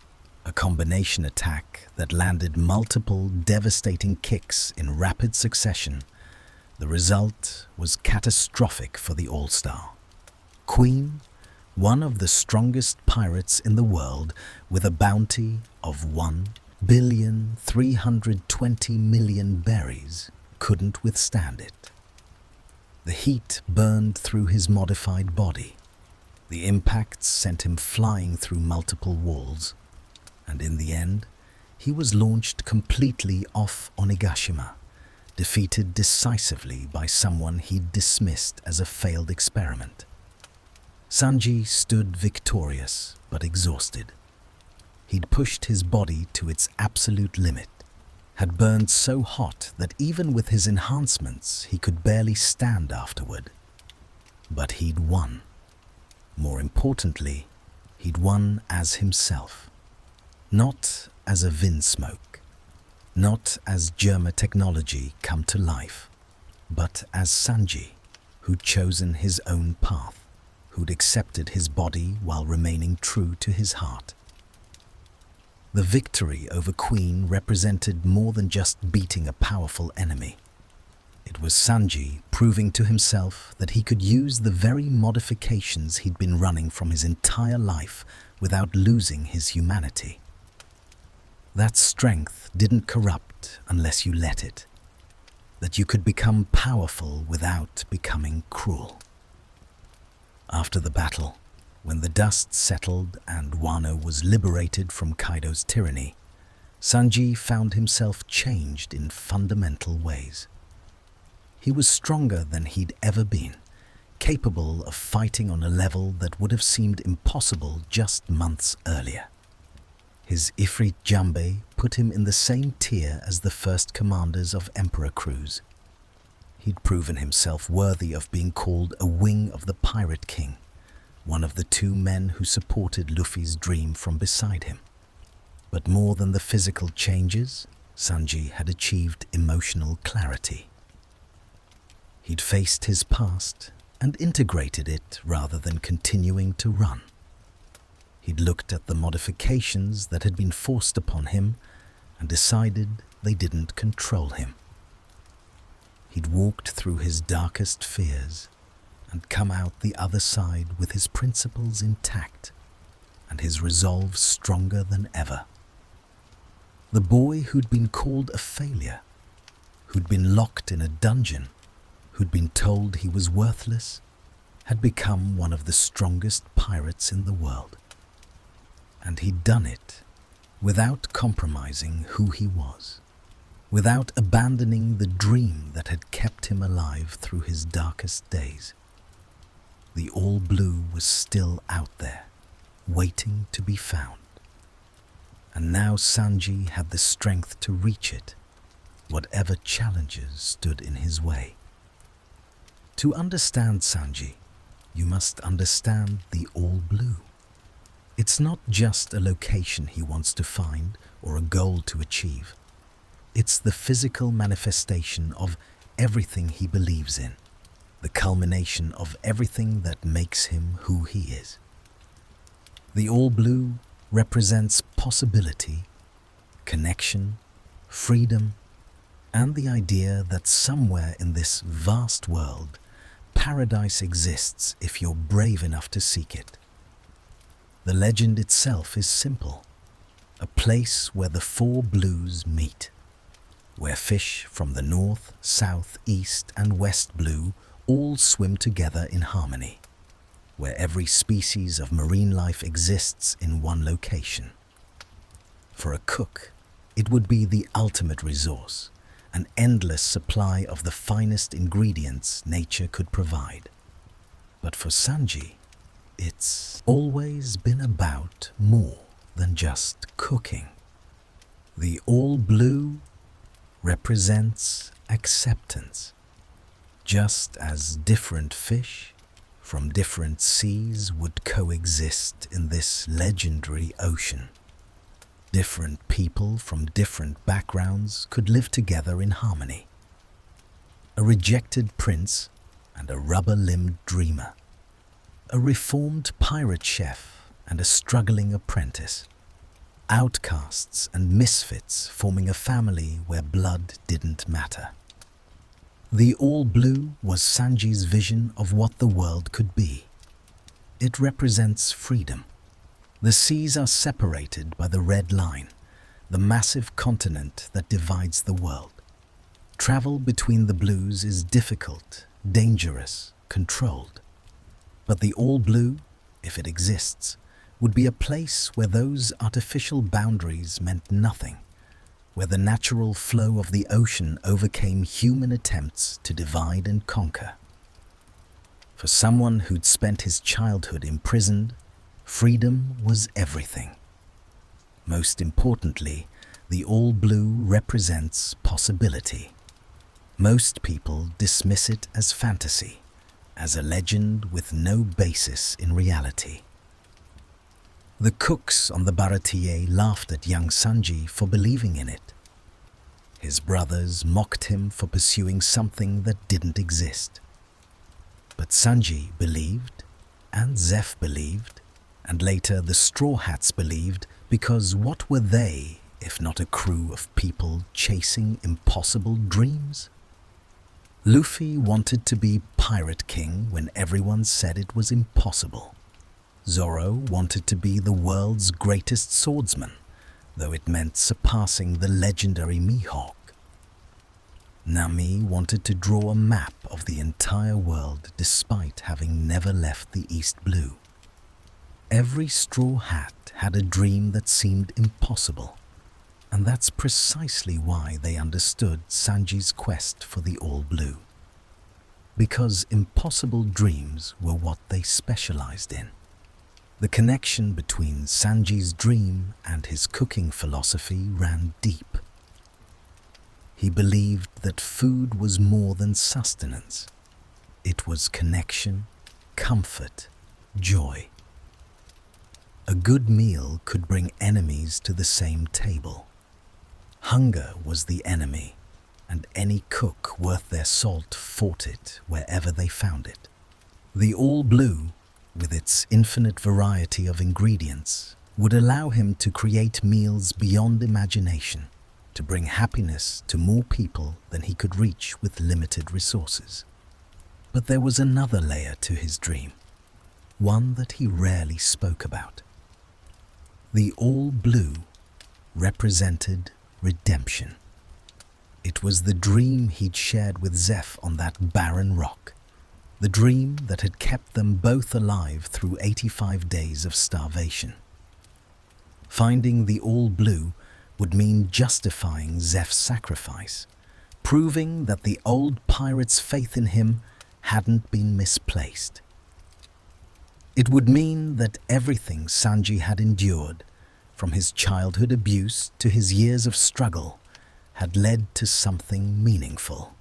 a combination attack that landed multiple devastating kicks in rapid succession, the result was catastrophic for the All-Star. Queen, one of the strongest pirates in the world with a bounty of 1,320,000,000 berries, couldn't withstand it. The heat burned through his modified body. The impacts sent him flying through multiple walls, and in the end, he was launched completely off Onigashima, defeated decisively by someone he'd dismissed as a failed experiment. Sanji stood victorious but exhausted. He'd pushed his body to its absolute limit, had burned so hot that even with his enhancements he could barely stand afterward. But he'd won. More importantly, he'd won as himself. Not as a Vinsmoke, not as Germa technology come to life, but as Sanji, who'd chosen his own path, who'd accepted his body while remaining true to his heart. The victory over Queen represented more than just beating a powerful enemy. It was Sanji proving to himself that he could use the very modifications he'd been running from his entire life without losing his humanity. That strength didn't corrupt unless you let it. That you could become powerful without becoming cruel. After the battle, when the dust settled and Wano was liberated from Kaido's tyranny, Sanji found himself changed in fundamental ways. He was stronger than he'd ever been, capable of fighting on a level that would have seemed impossible just months earlier. His Ifrit Jambe put him in the same tier as the first commanders of Emperor crews. He'd proven himself worthy of being called a wing of the Pirate King, one of the two men who supported Luffy's dream from beside him. But more than the physical changes, Sanji had achieved emotional clarity. He'd faced his past and integrated it rather than continuing to run. He'd looked at the modifications that had been forced upon him and decided they didn't control him. He'd walked through his darkest fears and come out the other side with his principles intact and his resolve stronger than ever. The boy who'd been called a failure, who'd been locked in a dungeon, who'd been told he was worthless, had become one of the strongest pirates in the world. And he'd done it without compromising who he was, without abandoning the dream that had kept him alive through his darkest days. The All Blue was still out there, waiting to be found. And now Sanji had the strength to reach it, whatever challenges stood in his way. To understand Sanji, you must understand the All Blue. It's not just a location he wants to find or a goal to achieve. It's the physical manifestation of everything he believes in, the culmination of everything that makes him who he is. The All Blue represents possibility, connection, freedom, and the idea that somewhere in this vast world, paradise exists if you're brave enough to seek it. The legend itself is simple, a place where the four blues meet, where fish from the north, south, east, and west blue all swim together in harmony, where every species of marine life exists in one location. For a cook, it would be the ultimate resource, an endless supply of the finest ingredients nature could provide. But for Sanji, it's always been about more than just cooking. The All Blue represents acceptance. Just as different fish from different seas would coexist in this legendary ocean. Different people from different backgrounds could live together in harmony. A rejected prince and a rubber-limbed dreamer. A reformed pirate chef and a struggling apprentice. Outcasts and misfits forming a family where blood didn't matter. The All Blue was Sanji's vision of what the world could be. It represents freedom. The seas are separated by the red line, the massive continent that divides the world. Travel between the blues is difficult, dangerous, controlled. But the All Blue, if it exists, would be a place where those artificial boundaries meant nothing, where the natural flow of the ocean overcame human attempts to divide and conquer. For someone who'd spent his childhood imprisoned, freedom was everything. Most importantly, the All Blue represents possibility. Most people dismiss it as fantasy, as a legend with no basis in reality. The cooks on the Baratie laughed at young Sanji for believing in it. His brothers mocked him for pursuing something that didn't exist. But Sanji believed, and Zeff believed, and later the Straw Hats believed, because what were they if not a crew of people chasing impossible dreams? Luffy wanted to be Pirate King when everyone said it was impossible. Zoro wanted to be the world's greatest swordsman, though it meant surpassing the legendary Mihawk. Nami wanted to draw a map of the entire world despite having never left the East Blue. Every Straw Hat had a dream that seemed impossible, and that's precisely why they understood Sanji's quest for the All Blue. Because impossible dreams were what they specialized in. The connection between Sanji's dream and his cooking philosophy ran deep. He believed that food was more than sustenance. It was connection, comfort, joy. A good meal could bring enemies to the same table. Hunger was the enemy, and any cook worth their salt fought it wherever they found it. The All Blue, with its infinite variety of ingredients, would allow him to create meals beyond imagination, to bring happiness to more people than he could reach with limited resources. But there was another layer to his dream, one that he rarely spoke about. The All Blue represented redemption. It was the dream he'd shared with Zeff on that barren rock, the dream that had kept them both alive through 85 days of starvation. Finding the All Blue would mean justifying Zeff's sacrifice, proving that the old pirate's faith in him hadn't been misplaced. It would mean that everything Sanji had endured, from his childhood abuse to his years of struggle, had led to something meaningful.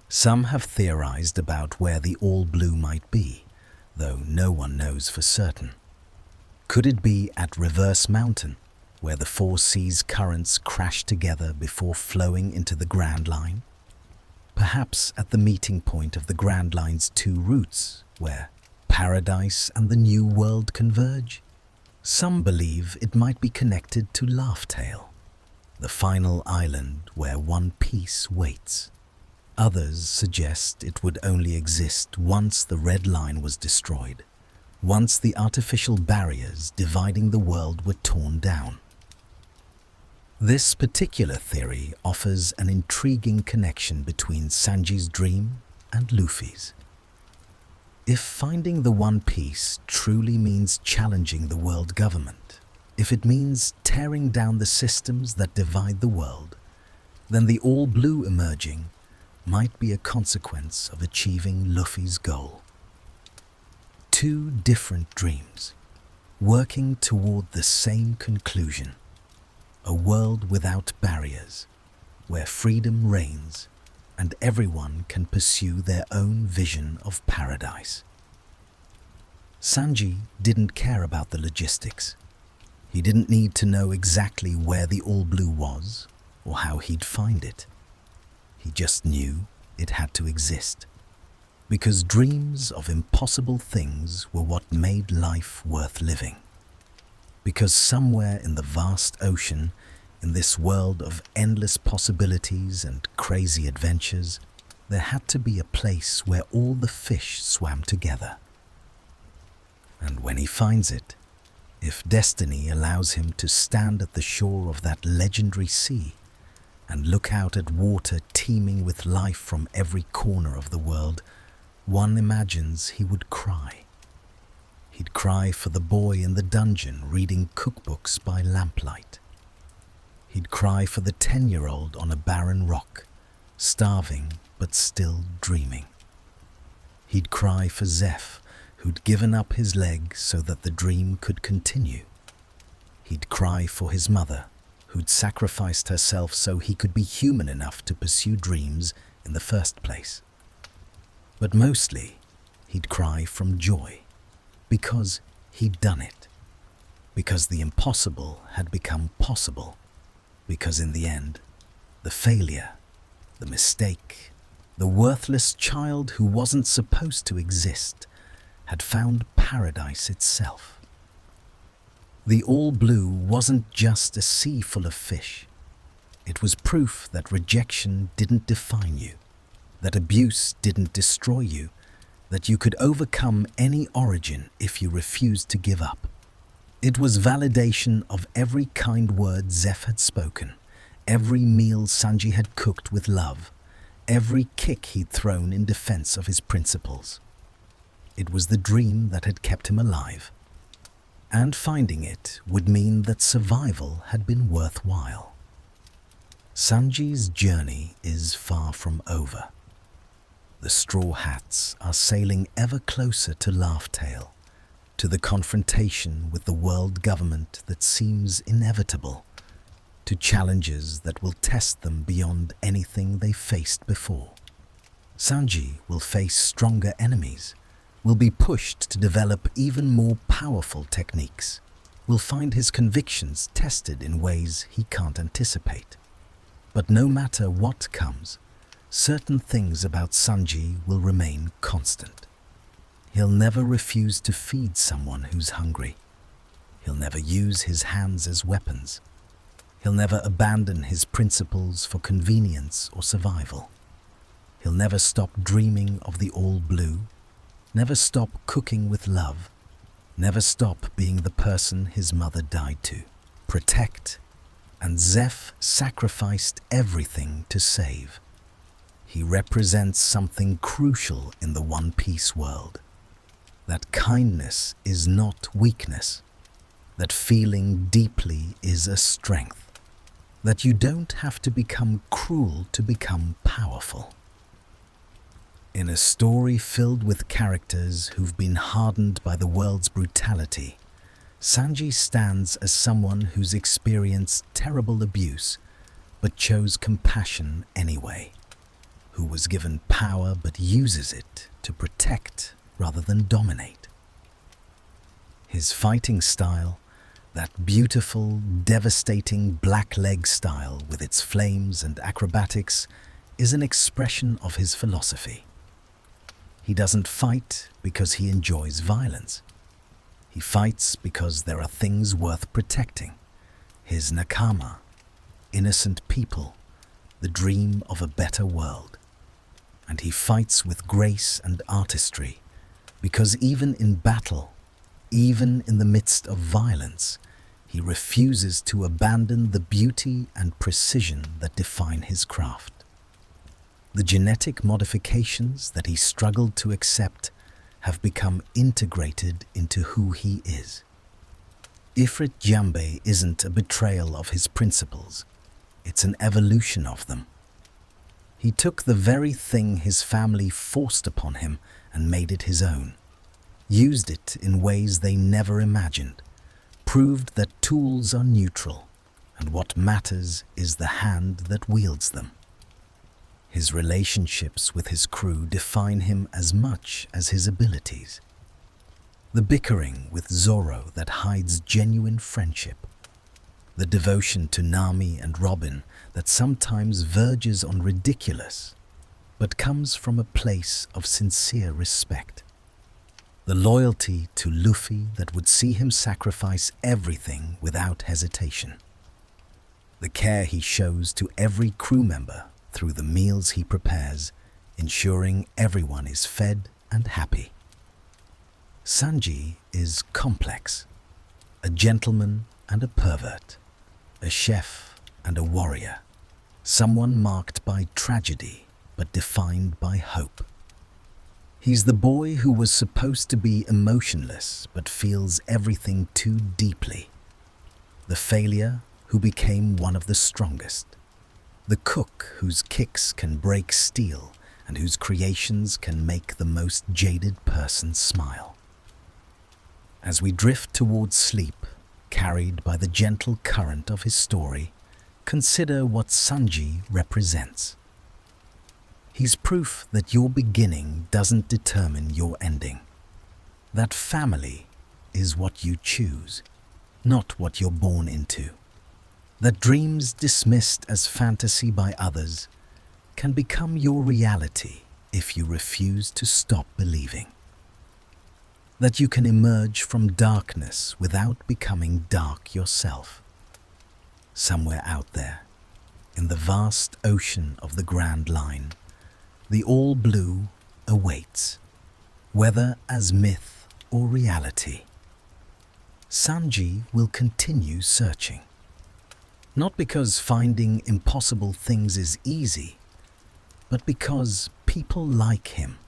Some have theorized about where the All Blue might be, though no one knows for certain. Could it be at Reverse Mountain, where the four seas currents crash together before flowing into the Grand Line? Perhaps at the meeting point of the Grand Line's two routes, where Paradise and the New World converge? Some believe it might be connected to Laugh Tale, the final island where One Piece waits. Others suggest it would only exist once the Red Line was destroyed, once the artificial barriers dividing the world were torn down. This particular theory offers an intriguing connection between Sanji's dream and Luffy's. If finding the One Piece truly means challenging the world government, if it means tearing down the systems that divide the world, then the All Blue emerging might be a consequence of achieving Luffy's goal. Two different dreams, working toward the same conclusion: a world without barriers, where freedom reigns and everyone can pursue their own vision of paradise. Sanji didn't care about the logistics. He didn't need to know exactly where the All Blue was or how he'd find it. He just knew it had to exist, because dreams of impossible things were what made life worth living. Because somewhere in the vast ocean, in this world of endless possibilities and crazy adventures, there had to be a place where all the fish swam together. And when he finds it, if destiny allows him to stand at the shore of that legendary sea and look out at water teeming with life from every corner of the world, one imagines he would cry. He'd cry for the boy in the dungeon reading cookbooks by lamplight. He'd cry for the 10-year-old on a barren rock, starving but still dreaming. He'd cry for Zeff, who'd given up his leg so that the dream could continue. He'd cry for his mother, who'd sacrificed herself so he could be human enough to pursue dreams in the first place. But mostly, he'd cry from joy, because he'd done it, because the impossible had become possible, because in the end, the failure, the mistake, the worthless child who wasn't supposed to exist had found paradise itself. The All Blue wasn't just a sea full of fish. It was proof that rejection didn't define you, that abuse didn't destroy you, that you could overcome any origin if you refused to give up. It was validation of every kind word Zeff had spoken, every meal Sanji had cooked with love, every kick he'd thrown in defense of his principles. It was the dream that had kept him alive. And finding it would mean that survival had been worthwhile. Sanji's journey is far from over. The Straw Hats are sailing ever closer to Laugh-Tale, to the confrontation with the world government that seems inevitable, to challenges that will test them beyond anything they faced before. Sanji will face stronger enemies, will be pushed to develop even more powerful techniques, will find his convictions tested in ways he can't anticipate. But no matter what comes, certain things about Sanji will remain constant. He'll never refuse to feed someone who's hungry. He'll never use his hands as weapons. He'll never abandon his principles for convenience or survival. He'll never stop dreaming of the All Blue, never stop cooking with love, never stop being the person his mother died to protect, and Zeff sacrificed everything to save. He represents something crucial in the One Piece world, that kindness is not weakness, that feeling deeply is a strength, that you don't have to become cruel to become powerful. In a story filled with characters who've been hardened by the world's brutality, Sanji stands as someone who's experienced terrible abuse but chose compassion anyway, who was given power but uses it to protect rather than dominate. His fighting style, that beautiful, devastating black leg style with its flames and acrobatics, is an expression of his philosophy. He doesn't fight because he enjoys violence. He fights because there are things worth protecting. His nakama, innocent people, the dream of a better world. And he fights with grace and artistry because even in battle, even in the midst of violence, he refuses to abandon the beauty and precision that define his craft. The genetic modifications that he struggled to accept have become integrated into who he is. Ifrit Jambe isn't a betrayal of his principles, it's an evolution of them. He took the very thing his family forced upon him and made it his own, used it in ways they never imagined, proved that tools are neutral, and what matters is the hand that wields them. His relationships with his crew define him as much as his abilities. The bickering with Zoro that hides genuine friendship. The devotion to Nami and Robin that sometimes verges on ridiculous, but comes from a place of sincere respect. The loyalty to Luffy that would see him sacrifice everything without hesitation. The care he shows to every crew member through the meals he prepares, ensuring everyone is fed and happy. Sanji is complex, a gentleman and a pervert, a chef and a warrior, someone marked by tragedy but defined by hope. He's the boy who was supposed to be emotionless but feels everything too deeply. The failure who became one of the strongest. The cook whose kicks can break steel and whose creations can make the most jaded person smile. As we drift towards sleep, carried by the gentle current of his story, consider what Sanji represents. He's proof that your beginning doesn't determine your ending. That family is what you choose, not what you're born into. That dreams dismissed as fantasy by others can become your reality if you refuse to stop believing. That you can emerge from darkness without becoming dark yourself. Somewhere out there, in the vast ocean of the Grand Line, the all-blue awaits, whether as myth or reality. Sanji will continue searching. Not because finding impossible things is easy, but because people like him,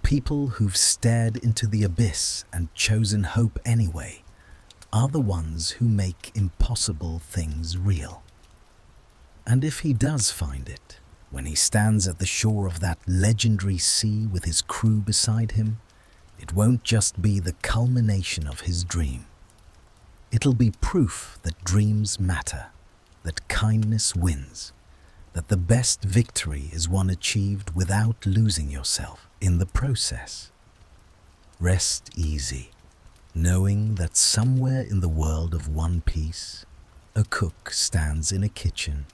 people who've stared into the abyss and chosen hope anyway, are the ones who make impossible things real. And if he does find it, when he stands at the shore of that legendary sea with his crew beside him, it won't just be the culmination of his dream. It'll be proof that dreams matter, that kindness wins, that the best victory is one achieved without losing yourself in the process. Rest easy, knowing that somewhere in the world of One Piece, a cook stands in a kitchen,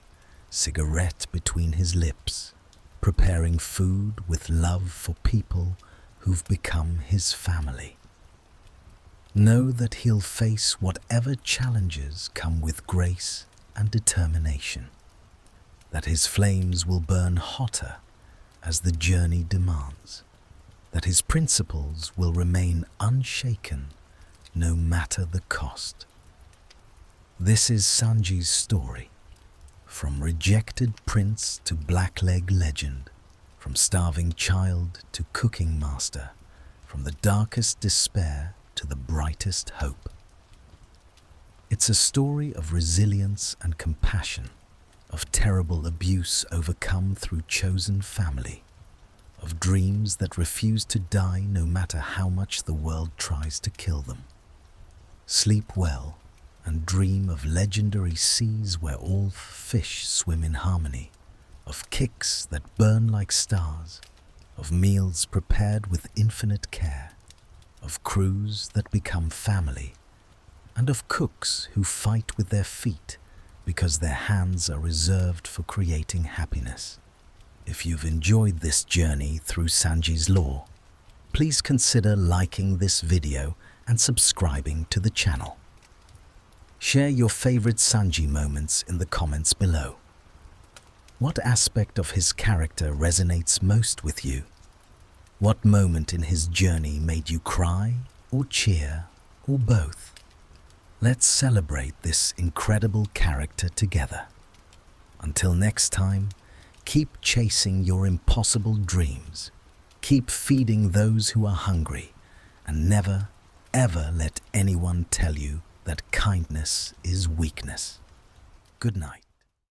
cigarette between his lips, preparing food with love for people who've become his family. Know that he'll face whatever challenges come with grace and determination, that his flames will burn hotter as the journey demands, that his principles will remain unshaken no matter the cost. This is Sanji's story, from rejected prince to blackleg legend, from starving child to cooking master, from the darkest despair to the brightest hope. It's a story of resilience and compassion, of terrible abuse overcome through chosen family, of dreams that refuse to die no matter how much the world tries to kill them. Sleep well and dream of legendary seas where all fish swim in harmony, of kicks that burn like stars, of meals prepared with infinite care, of crews that become family, and of cooks who fight with their feet because their hands are reserved for creating happiness. If you've enjoyed this journey through Sanji's lore, please consider liking this video and subscribing to the channel. Share your favorite Sanji moments in the comments below. What aspect of his character resonates most with you? What moment in his journey made you cry or cheer or both? Let's celebrate this incredible character together. Until next time, keep chasing your impossible dreams, keep feeding those who are hungry, and never, ever let anyone tell you that kindness is weakness. Good night.